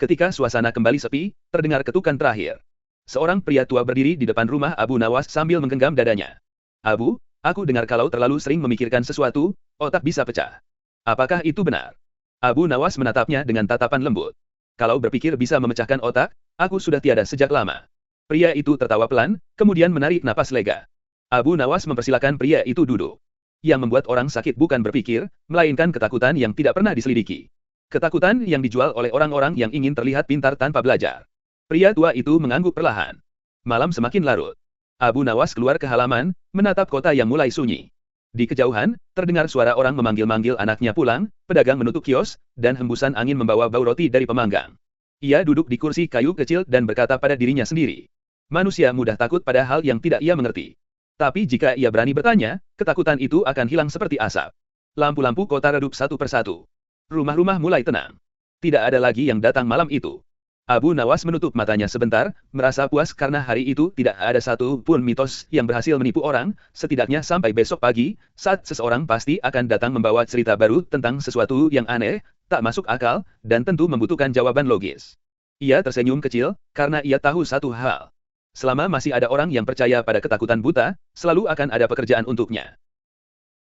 Speaker 1: Ketika suasana kembali sepi, terdengar ketukan terakhir. Seorang pria tua berdiri di depan rumah Abu Nawas sambil menggenggam dadanya. Abu, aku dengar kalau terlalu sering memikirkan sesuatu, otak bisa pecah. Apakah itu benar? Abu Nawas menatapnya dengan tatapan lembut. Kalau berpikir bisa memecahkan otak, aku sudah tiada sejak lama. Pria itu tertawa pelan, kemudian menarik napas lega. Abu Nawas mempersilakan pria itu duduk. Yang membuat orang sakit bukan berpikir, melainkan ketakutan yang tidak pernah diselidiki. Ketakutan yang dijual oleh orang-orang yang ingin terlihat pintar tanpa belajar. Pria tua itu mengangguk perlahan. Malam semakin larut. Abu Nawas keluar ke halaman, menatap kota yang mulai sunyi. Di kejauhan, terdengar suara orang memanggil-manggil anaknya pulang, pedagang menutup kios, dan hembusan angin membawa bau roti dari pemanggang. Ia duduk di kursi kayu kecil dan berkata pada dirinya sendiri. Manusia mudah takut pada hal yang tidak ia mengerti. Tapi jika ia berani bertanya, ketakutan itu akan hilang seperti asap. Lampu-lampu kota redup satu persatu. Rumah-rumah mulai tenang. Tidak ada lagi yang datang malam itu. Abu Nawas menutup matanya sebentar, merasa puas karena hari itu tidak ada satu pun mitos yang berhasil menipu orang, setidaknya sampai besok pagi, saat seseorang pasti akan datang membawa cerita baru tentang sesuatu yang aneh, tak masuk akal, dan tentu membutuhkan jawaban logis. Ia tersenyum kecil, karena ia tahu satu hal. Selama masih ada orang yang percaya pada ketakutan buta, selalu akan ada pekerjaan untuknya.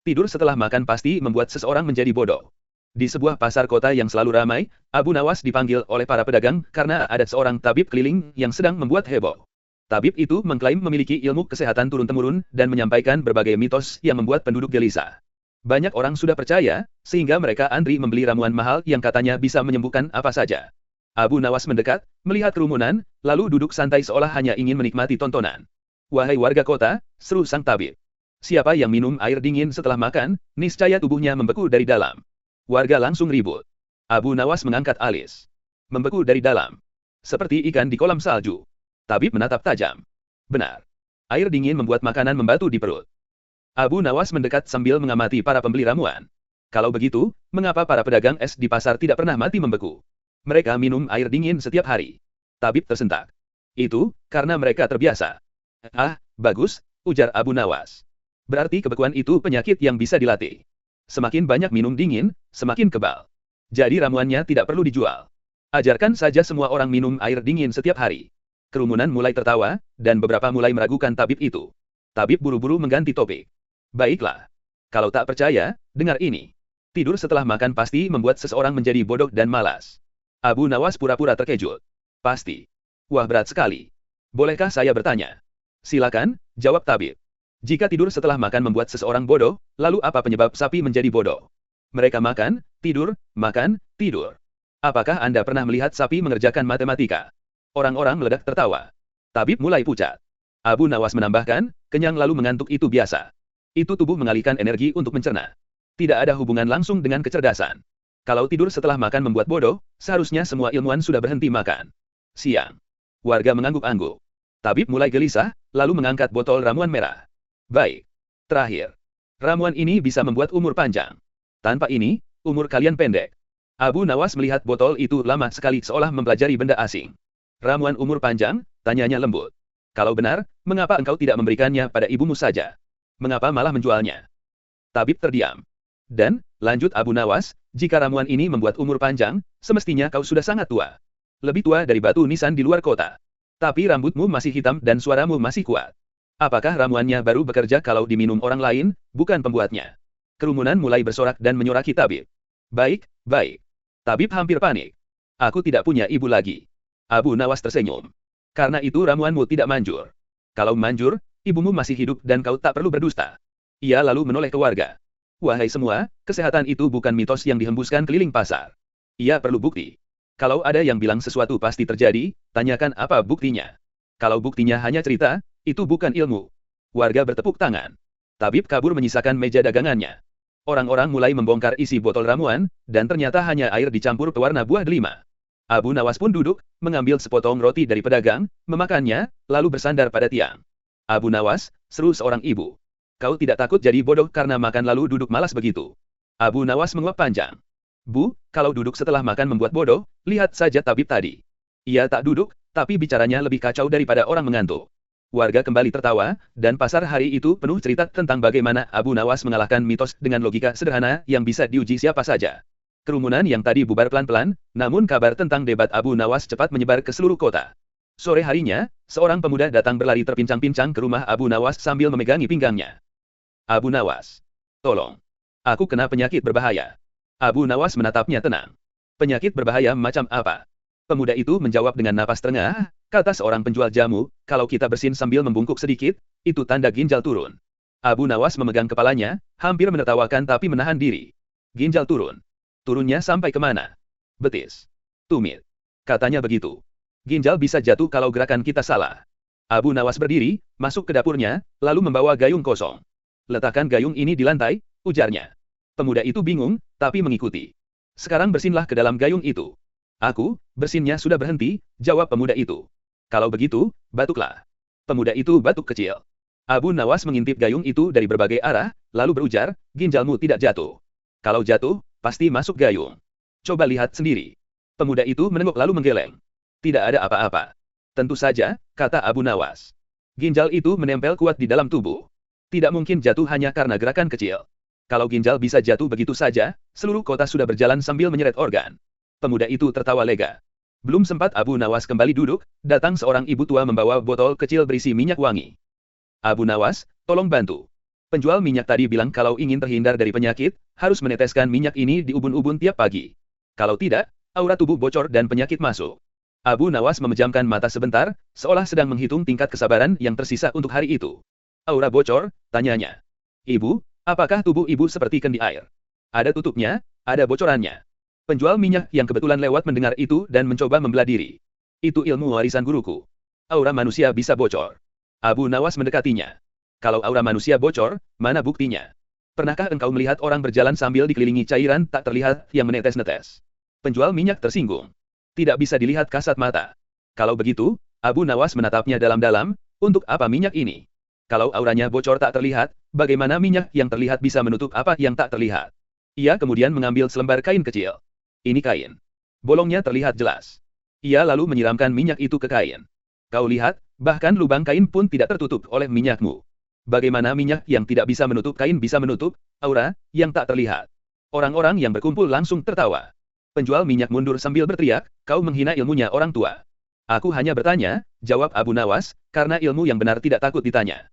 Speaker 1: Tidur setelah makan pasti membuat seseorang menjadi bodoh. Di sebuah pasar kota yang selalu ramai, Abu Nawas dipanggil oleh para pedagang karena ada seorang tabib keliling yang sedang membuat heboh. Tabib itu mengklaim memiliki ilmu kesehatan turun-temurun dan menyampaikan berbagai mitos yang membuat penduduk gelisah. Banyak orang sudah percaya, sehingga mereka antri membeli ramuan mahal yang katanya bisa menyembuhkan apa saja. Abu Nawas mendekat, melihat kerumunan, lalu duduk santai seolah hanya ingin menikmati tontonan. "Wahai warga kota," seru sang tabib. "Siapa yang minum air dingin setelah makan, niscaya tubuhnya membeku dari dalam." Warga langsung ribut. Abu Nawas mengangkat alis. "Membeku dari dalam. Seperti ikan di kolam salju." Tabib menatap tajam. "Benar. Air dingin membuat makanan membatu di perut." Abu Nawas mendekat sambil mengamati para pembeli ramuan. Kalau begitu, mengapa para pedagang es di pasar tidak pernah mati membeku? Mereka minum air dingin setiap hari. Tabib tersentak. "Itu, karena mereka terbiasa." "Ah, bagus," ujar Abu Nawas. "Berarti kebekuan itu penyakit yang bisa dilatih. Semakin banyak minum dingin, semakin kebal. Jadi ramuannya tidak perlu dijual. Ajarkan saja semua orang minum air dingin setiap hari." Kerumunan mulai tertawa, dan beberapa mulai meragukan tabib itu. Tabib buru-buru mengganti topik. "Baiklah. Kalau tak percaya, dengar ini. Tidur setelah makan pasti membuat seseorang menjadi bodoh dan malas." Abu Nawas pura-pura terkejut. "Pasti. Wah, berat sekali. Bolehkah saya bertanya?" "Silakan," jawab tabib. "Jika tidur setelah makan membuat seseorang bodoh, lalu apa penyebab sapi menjadi bodoh?" "Mereka makan, tidur, makan, tidur." "Apakah Anda pernah melihat sapi mengerjakan matematika?" Orang-orang meledak tertawa. Tabib mulai pucat. Abu Nawas menambahkan, "Kenyang lalu mengantuk itu biasa. Itu tubuh mengalihkan energi untuk mencerna. Tidak ada hubungan langsung dengan kecerdasan. Kalau tidur setelah makan membuat bodoh, seharusnya semua ilmuwan sudah berhenti makan." Siang. Warga mengangguk-angguk. Tabib mulai gelisah, lalu mengangkat botol ramuan merah. "Baik. Terakhir. Ramuan ini bisa membuat umur panjang. Tanpa ini, umur kalian pendek." Abu Nawas melihat botol itu lama sekali seolah mempelajari benda asing. "Ramuan umur panjang?" tanyanya lembut. "Kalau benar, mengapa engkau tidak memberikannya pada ibumu saja? Mengapa malah menjualnya?" Tabib terdiam. "Dan," lanjut Abu Nawas, "jika ramuan ini membuat umur panjang, semestinya kau sudah sangat tua. Lebih tua dari batu nisan di luar kota. Tapi rambutmu masih hitam dan suaramu masih kuat. Apakah ramuannya baru bekerja kalau diminum orang lain, bukan pembuatnya?" Kerumunan mulai bersorak dan menyoraki tabib. "Baik, baik." Tabib hampir panik. "Aku tidak punya ibu lagi." Abu Nawas tersenyum. "Karena itu ramuanmu tidak manjur. Kalau manjur, ibumu masih hidup dan kau tak perlu berdusta." Ia lalu menoleh ke warga. "Wahai semua, kesehatan itu bukan mitos yang dihembuskan keliling pasar. Ia perlu bukti. Kalau ada yang bilang sesuatu pasti terjadi, tanyakan apa buktinya. Kalau buktinya hanya cerita, itu bukan ilmu." Warga bertepuk tangan. Tabib kabur menyisakan meja dagangannya. Orang-orang mulai membongkar isi botol ramuan, dan ternyata hanya air dicampur pewarna buah delima. Abu Nawas pun duduk, mengambil sepotong roti dari pedagang, memakannya, lalu bersandar pada tiang. "Abu Nawas," seru seorang ibu. "Kau tidak takut jadi bodoh karena makan lalu duduk malas begitu?" Abu Nawas menguap panjang. "Bu, kalau duduk setelah makan membuat bodoh, lihat saja tabib tadi. Ia tak duduk, tapi bicaranya lebih kacau daripada orang mengantuk." Warga kembali tertawa, dan pasar hari itu penuh cerita tentang bagaimana Abu Nawas mengalahkan mitos dengan logika sederhana yang bisa diuji siapa saja. Kerumunan yang tadi bubar pelan-pelan, namun kabar tentang debat Abu Nawas cepat menyebar ke seluruh kota. Sore harinya, seorang pemuda datang berlari terpincang-pincang ke rumah Abu Nawas sambil memegangi pinggangnya. "Abu Nawas, tolong. Aku kena penyakit berbahaya." Abu Nawas menatapnya tenang. "Penyakit berbahaya macam apa?" Pemuda itu menjawab dengan napas terengah, kata seorang penjual jamu, "Kalau kita bersin sambil membungkuk sedikit, itu tanda ginjal turun." Abu Nawas memegang kepalanya, hampir menertawakan tapi menahan diri. "Ginjal turun. Turunnya sampai kemana?" "Betis. Tumit." Katanya begitu. "Ginjal bisa jatuh kalau gerakan kita salah." Abu Nawas berdiri, masuk ke dapurnya, lalu membawa gayung kosong. Letakkan gayung ini di lantai, ujarnya. Pemuda itu bingung, tapi mengikuti. Sekarang bersinlah ke dalam gayung itu. Aku, bersinnya sudah berhenti, jawab pemuda itu. Kalau begitu, batuklah. Pemuda itu batuk kecil. Abu Nawas mengintip gayung itu dari berbagai arah, lalu berujar, ginjalmu tidak jatuh. Kalau jatuh, pasti masuk gayung. Coba lihat sendiri. Pemuda itu menengok lalu menggeleng. Tidak ada apa-apa. Tentu saja, kata Abu Nawas. Ginjal itu menempel kuat di dalam tubuh. Tidak mungkin jatuh hanya karena gerakan kecil. Kalau ginjal bisa jatuh begitu saja, seluruh kota sudah berjalan sambil menyeret organ. Pemuda itu tertawa lega. Belum sempat Abu Nawas kembali duduk, datang seorang ibu tua membawa botol kecil berisi minyak wangi. Abu Nawas, tolong bantu. Penjual minyak tadi bilang kalau ingin terhindar dari penyakit, harus meneteskan minyak ini di ubun-ubun tiap pagi. Kalau tidak, aura tubuh bocor dan penyakit masuk. Abu Nawas memejamkan mata sebentar, seolah sedang menghitung tingkat kesabaran yang tersisa untuk hari itu. Aura bocor, tanyanya. Ibu, apakah tubuh ibu seperti kendi air? Ada tutupnya, ada bocorannya. Penjual minyak yang kebetulan lewat mendengar itu dan mencoba membelah diri. Itu ilmu warisan guruku. Aura manusia bisa bocor. Abu Nawas mendekatinya. Kalau aura manusia bocor, mana buktinya? Pernahkah engkau melihat orang berjalan sambil dikelilingi cairan tak terlihat yang menetes-netes? Penjual minyak tersinggung. Tidak bisa dilihat kasat mata. Kalau begitu, Abu Nawas menatapnya dalam-dalam, untuk apa minyak ini? Kalau auranya bocor tak terlihat, bagaimana minyak yang terlihat bisa menutup apa yang tak terlihat? Ia kemudian mengambil selembar kain kecil. Ini kain. Bolongnya terlihat jelas. Ia lalu menyiramkan minyak itu ke kain. Kau lihat, bahkan lubang kain pun tidak tertutup oleh minyakmu. Bagaimana minyak yang tidak bisa menutup kain bisa menutup aura yang tak terlihat? Orang-orang yang berkumpul langsung tertawa. Penjual minyak mundur sambil berteriak, kau menghina ilmunya orang tua. Aku hanya bertanya, jawab Abu Nawas, karena ilmu yang benar tidak takut ditanya.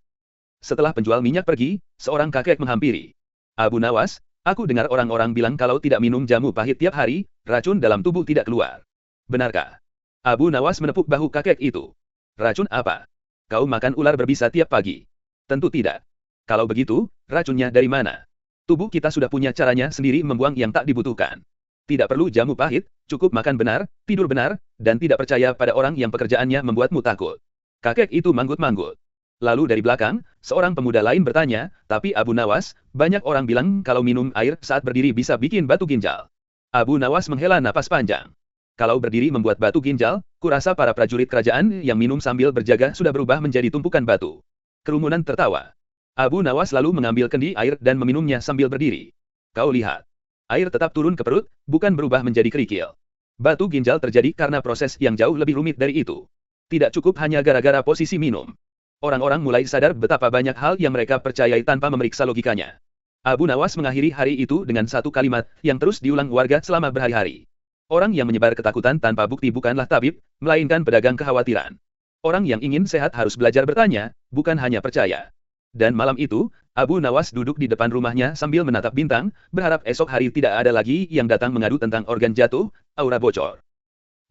Speaker 1: Setelah penjual minyak pergi, seorang kakek menghampiri. Abu Nawas, aku dengar orang-orang bilang kalau tidak minum jamu pahit tiap hari, racun dalam tubuh tidak keluar. Benarkah? Abu Nawas menepuk bahu kakek itu. Racun apa? Kau makan ular berbisa tiap pagi? Tentu tidak. Kalau begitu, racunnya dari mana? Tubuh kita sudah punya caranya sendiri membuang yang tak dibutuhkan. Tidak perlu jamu pahit, cukup makan benar, tidur benar, dan tidak percaya pada orang yang pekerjaannya membuatmu takut. Kakek itu manggut-manggut. Lalu dari belakang, seorang pemuda lain bertanya, tapi Abu Nawas, banyak orang bilang kalau minum air saat berdiri bisa bikin batu ginjal. Abu Nawas menghela napas panjang. Kalau berdiri membuat batu ginjal, kurasa para prajurit kerajaan yang minum sambil berjaga sudah berubah menjadi tumpukan batu. Kerumunan tertawa. Abu Nawas lalu mengambil kendi air dan meminumnya sambil berdiri. Kau lihat. Air tetap turun ke perut, bukan berubah menjadi kerikil. Batu ginjal terjadi karena proses yang jauh lebih rumit dari itu. Tidak cukup hanya gara-gara posisi minum. Orang-orang mulai sadar betapa banyak hal yang mereka percayai tanpa memeriksa logikanya. Abu Nawas mengakhiri hari itu dengan satu kalimat yang terus diulang warga selama berhari-hari. Orang yang menyebar ketakutan tanpa bukti bukanlah tabib, melainkan pedagang kekhawatiran. Orang yang ingin sehat harus belajar bertanya, bukan hanya percaya. Dan malam itu, Abu Nawas duduk di depan rumahnya sambil menatap bintang, berharap esok hari tidak ada lagi yang datang mengadu tentang organ jatuh, aura bocor,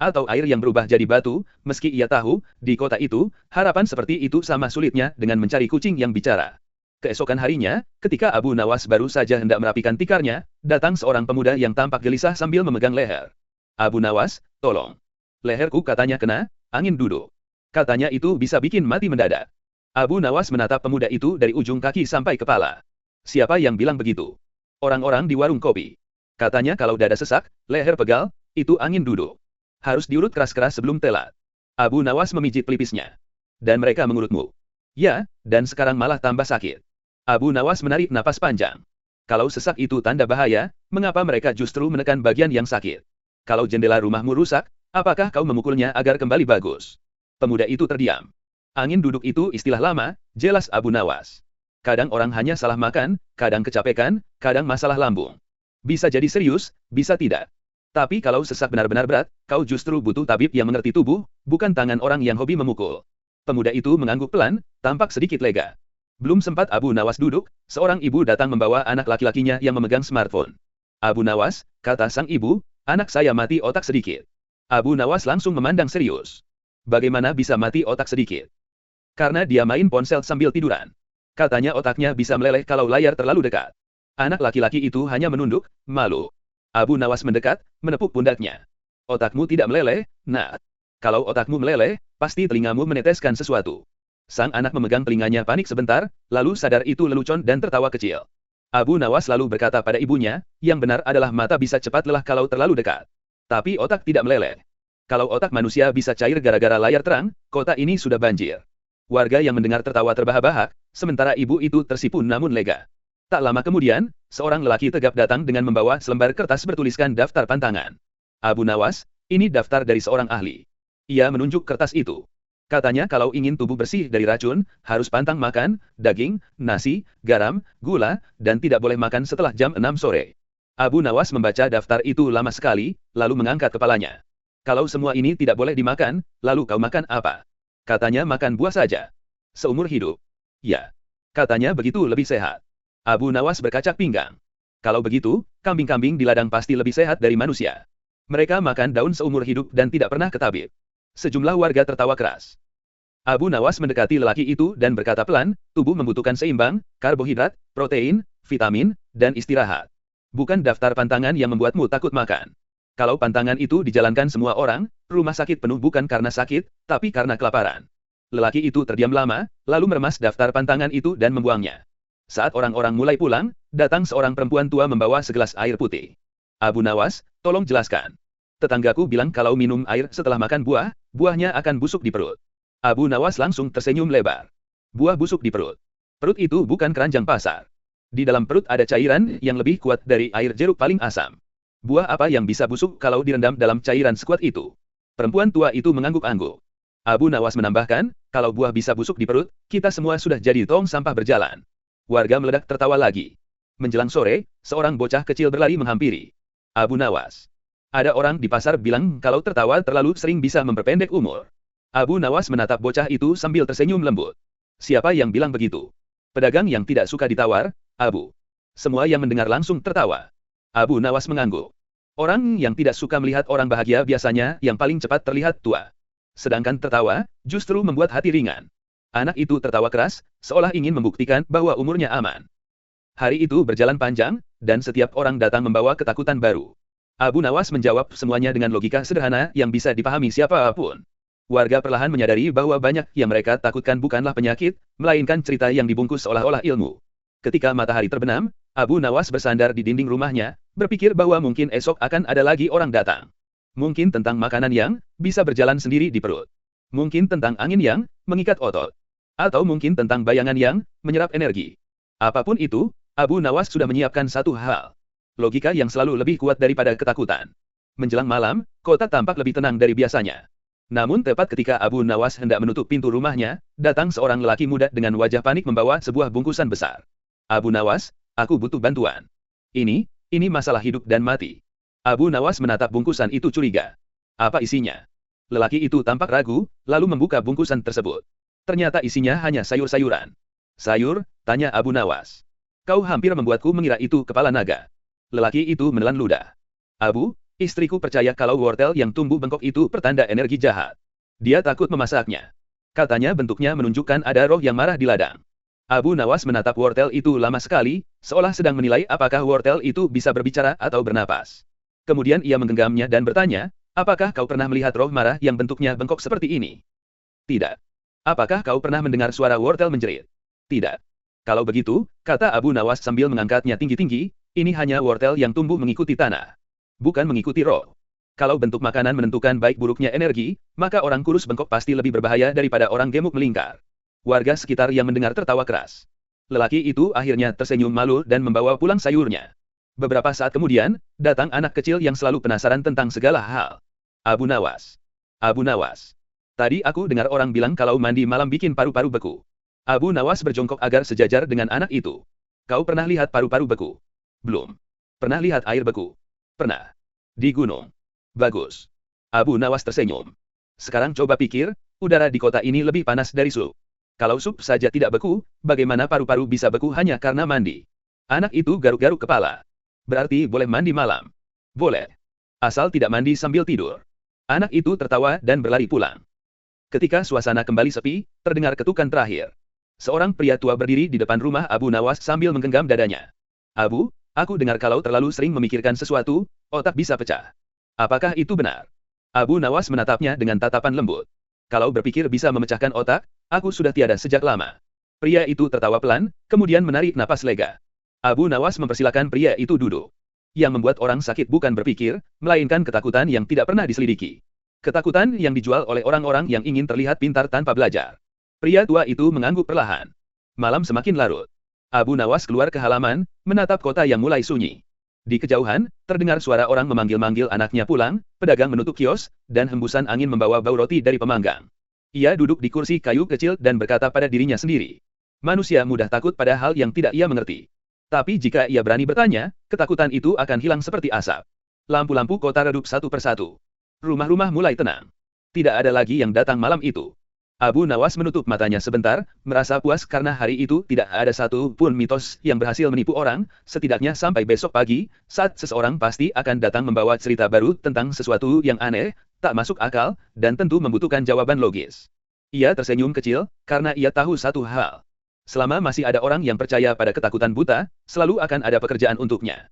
Speaker 1: atau air yang berubah jadi batu. Meski ia tahu, di kota itu, harapan seperti itu sama sulitnya dengan mencari kucing yang bicara. Keesokan harinya, ketika Abu Nawas baru saja hendak merapikan tikarnya, datang seorang pemuda yang tampak gelisah sambil memegang leher. Abu Nawas, tolong. Leherku katanya kena angin duduk. Katanya itu bisa bikin mati mendadak. Abu Nawas menatap pemuda itu dari ujung kaki sampai kepala. Siapa yang bilang begitu? Orang-orang di warung kopi. Katanya kalau dada sesak, leher pegal, itu angin duduk. Harus diurut keras-keras sebelum telat. Abu Nawas memijit pelipisnya. Dan mereka mengurutmu. Ya, dan sekarang malah tambah sakit. Abu Nawas menarik napas panjang. Kalau sesak itu tanda bahaya, mengapa mereka justru menekan bagian yang sakit? Kalau jendela rumahmu rusak, apakah kau memukulnya agar kembali bagus? Pemuda itu terdiam. Angin duduk itu istilah lama, jelas Abu Nawas. Kadang orang hanya salah makan, kadang kecapekan, kadang masalah lambung. Bisa jadi serius, bisa tidak. Tapi kalau sesak benar-benar berat, kau justru butuh tabib yang mengerti tubuh, bukan tangan orang yang hobi memukul. Pemuda itu mengangguk pelan, tampak sedikit lega. Belum sempat Abu Nawas duduk, seorang ibu datang membawa anak laki-lakinya yang memegang smartphone. Abu Nawas, kata sang ibu, anak saya mati otak sedikit. Abu Nawas langsung memandang serius. Bagaimana bisa mati otak sedikit? Karena dia main ponsel sambil tiduran. Katanya otaknya bisa meleleh kalau layar terlalu dekat. Anak laki-laki itu hanya menunduk, malu. Abu Nawas mendekat, menepuk pundaknya. Otakmu tidak meleleh, nak. Kalau otakmu meleleh, pasti telingamu meneteskan sesuatu. Sang anak memegang telinganya panik sebentar, lalu sadar itu lelucon dan tertawa kecil. Abu Nawas lalu berkata pada ibunya, yang benar adalah mata bisa cepat lelah kalau terlalu dekat. Tapi otak tidak meleleh. Kalau otak manusia bisa cair gara-gara layar terang, kota ini sudah banjir. Warga yang mendengar tertawa terbahak-bahak, sementara ibu itu tersipu namun lega. Tak lama kemudian, seorang lelaki tegap datang dengan membawa selembar kertas bertuliskan daftar pantangan. Abu Nawas, ini daftar dari seorang ahli. Ia menunjuk kertas itu. Katanya kalau ingin tubuh bersih dari racun, harus pantang makan, daging, nasi, garam, gula, dan tidak boleh makan setelah jam 6 sore. Abu Nawas membaca daftar itu lama sekali, lalu mengangkat kepalanya. Kalau semua ini tidak boleh dimakan, lalu kau makan apa? Katanya makan buah saja. Seumur hidup. Ya. Katanya begitu lebih sehat. Abu Nawas berkacak pinggang. Kalau begitu, kambing-kambing di ladang pasti lebih sehat dari manusia. Mereka makan daun seumur hidup dan tidak pernah ke tabib. Sejumlah warga tertawa keras. Abu Nawas mendekati lelaki itu dan berkata pelan, tubuh membutuhkan seimbang, karbohidrat, protein, vitamin, dan istirahat. Bukan daftar pantangan yang membuatmu takut makan. Kalau pantangan itu dijalankan semua orang, rumah sakit penuh bukan karena sakit, tapi karena kelaparan. Lelaki itu terdiam lama, lalu meremas daftar pantangan itu dan membuangnya. Saat orang-orang mulai pulang, datang seorang perempuan tua membawa segelas air putih. Abu Nawas, tolong jelaskan. Tetanggaku bilang kalau minum air setelah makan buah, buahnya akan busuk di perut. Abu Nawas langsung tersenyum lebar. Buah busuk di perut. Perut itu bukan keranjang pasar. Di dalam perut ada cairan yang lebih kuat dari air jeruk paling asam. Buah apa yang bisa busuk kalau direndam dalam cairan sekuat itu? Perempuan tua itu mengangguk-angguk. Abu Nawas menambahkan, kalau buah bisa busuk di perut, kita semua sudah jadi tong sampah berjalan. Warga meledak tertawa lagi. Menjelang sore, seorang bocah kecil berlari menghampiri Abu Nawas. Ada orang di pasar bilang kalau tertawa terlalu sering bisa memperpendek umur. Abu Nawas menatap bocah itu sambil tersenyum lembut. Siapa yang bilang begitu? Pedagang yang tidak suka ditawar, Abu. Semua yang mendengar langsung tertawa. Abu Nawas mengangguk. Orang yang tidak suka melihat orang bahagia biasanya yang paling cepat terlihat tua. Sedangkan tertawa, justru membuat hati ringan. Anak itu tertawa keras, seolah ingin membuktikan bahwa umurnya aman. Hari itu berjalan panjang, dan setiap orang datang membawa ketakutan baru. Abu Nawas menjawab semuanya dengan logika sederhana yang bisa dipahami siapapun. Warga perlahan menyadari bahwa banyak yang mereka takutkan bukanlah penyakit, melainkan cerita yang dibungkus seolah-olah ilmu. Ketika matahari terbenam, Abu Nawas bersandar di dinding rumahnya, berpikir bahwa mungkin esok akan ada lagi orang datang. Mungkin tentang makanan yang bisa berjalan sendiri di perut. Mungkin tentang angin yang mengikat otot. Atau mungkin tentang bayangan yang menyerap energi. Apapun itu, Abu Nawas sudah menyiapkan satu hal. Logika yang selalu lebih kuat daripada ketakutan. Menjelang malam, kota tampak lebih tenang dari biasanya. Namun tepat ketika Abu Nawas hendak menutup pintu rumahnya, datang seorang lelaki muda dengan wajah panik membawa sebuah bungkusan besar. Abu Nawas, aku butuh bantuan. Ini masalah hidup dan mati. Abu Nawas menatap bungkusan itu curiga. Apa isinya? Lelaki itu tampak ragu, lalu membuka bungkusan tersebut. Ternyata isinya hanya sayur-sayuran. Sayur? Tanya Abu Nawas. Kau hampir membuatku mengira itu kepala naga. Lelaki itu menelan ludah. Abu, istriku percaya kalau wortel yang tumbuh bengkok itu pertanda energi jahat. Dia takut memasaknya. Katanya bentuknya menunjukkan ada roh yang marah di ladang. Abu Nawas menatap wortel itu lama sekali, seolah sedang menilai apakah wortel itu bisa berbicara atau bernapas. Kemudian ia menggenggamnya dan bertanya, apakah kau pernah melihat roh marah yang bentuknya bengkok seperti ini? Tidak. Apakah kau pernah mendengar suara wortel menjerit? Tidak. Kalau begitu, kata Abu Nawas sambil mengangkatnya tinggi-tinggi, ini hanya wortel yang tumbuh mengikuti tanah. Bukan mengikuti roh. Kalau bentuk makanan menentukan baik buruknya energi, maka orang kurus bengkok pasti lebih berbahaya daripada orang gemuk melingkar. Warga sekitar yang mendengar tertawa keras. Lelaki itu akhirnya tersenyum malu dan membawa pulang sayurnya. Beberapa saat kemudian, datang anak kecil yang selalu penasaran tentang segala hal. Abu Nawas. Abu Nawas. Tadi aku dengar orang bilang kalau mandi malam bikin paru-paru beku. Abu Nawas berjongkok agar sejajar dengan anak itu. Kau pernah lihat paru-paru beku? Belum. Pernah lihat air beku? Pernah. Di gunung. Bagus. Abu Nawas tersenyum. Sekarang coba pikir, udara di kota ini lebih panas dari sup. Kalau sup saja tidak beku, bagaimana paru-paru bisa beku hanya karena mandi? Anak itu garuk-garuk kepala. Berarti boleh mandi malam. Boleh. Asal tidak mandi sambil tidur. Anak itu tertawa dan berlari pulang. Ketika suasana kembali sepi, terdengar ketukan terakhir. Seorang pria tua berdiri di depan rumah Abu Nawas sambil menggenggam dadanya. Abu, aku dengar kalau terlalu sering memikirkan sesuatu, otak bisa pecah. Apakah itu benar? Abu Nawas menatapnya dengan tatapan lembut. Kalau berpikir bisa memecahkan otak, Aku sudah tiada sejak lama. Pria itu tertawa pelan, kemudian menarik napas lega. Abu Nawas mempersilakan pria itu duduk. Yang membuat orang sakit bukan berpikir, melainkan ketakutan yang tidak pernah diselidiki. Ketakutan yang dijual oleh orang-orang yang ingin terlihat pintar tanpa belajar. Pria tua itu mengangguk perlahan. Malam semakin larut. Abu Nawas keluar ke halaman, menatap kota yang mulai sunyi. Di kejauhan, terdengar suara orang memanggil-manggil anaknya pulang, pedagang menutup kios, dan hembusan angin membawa bau roti dari pemanggang. Ia duduk di kursi kayu kecil dan berkata pada dirinya sendiri. Manusia mudah takut pada hal yang tidak ia mengerti. Tapi jika ia berani bertanya, ketakutan itu akan hilang seperti asap. Lampu-lampu kota redup satu persatu. Rumah-rumah mulai tenang. Tidak ada lagi yang datang malam itu. Abu Nawas menutup matanya sebentar, merasa puas karena hari itu tidak ada satu pun mitos yang berhasil menipu orang, setidaknya sampai besok pagi, saat seseorang pasti akan datang membawa cerita baru tentang sesuatu yang aneh, tak masuk akal, dan tentu membutuhkan jawaban logis. Ia tersenyum kecil, karena ia tahu satu hal. Selama masih ada orang yang percaya pada ketakutan buta, selalu akan ada pekerjaan untuknya.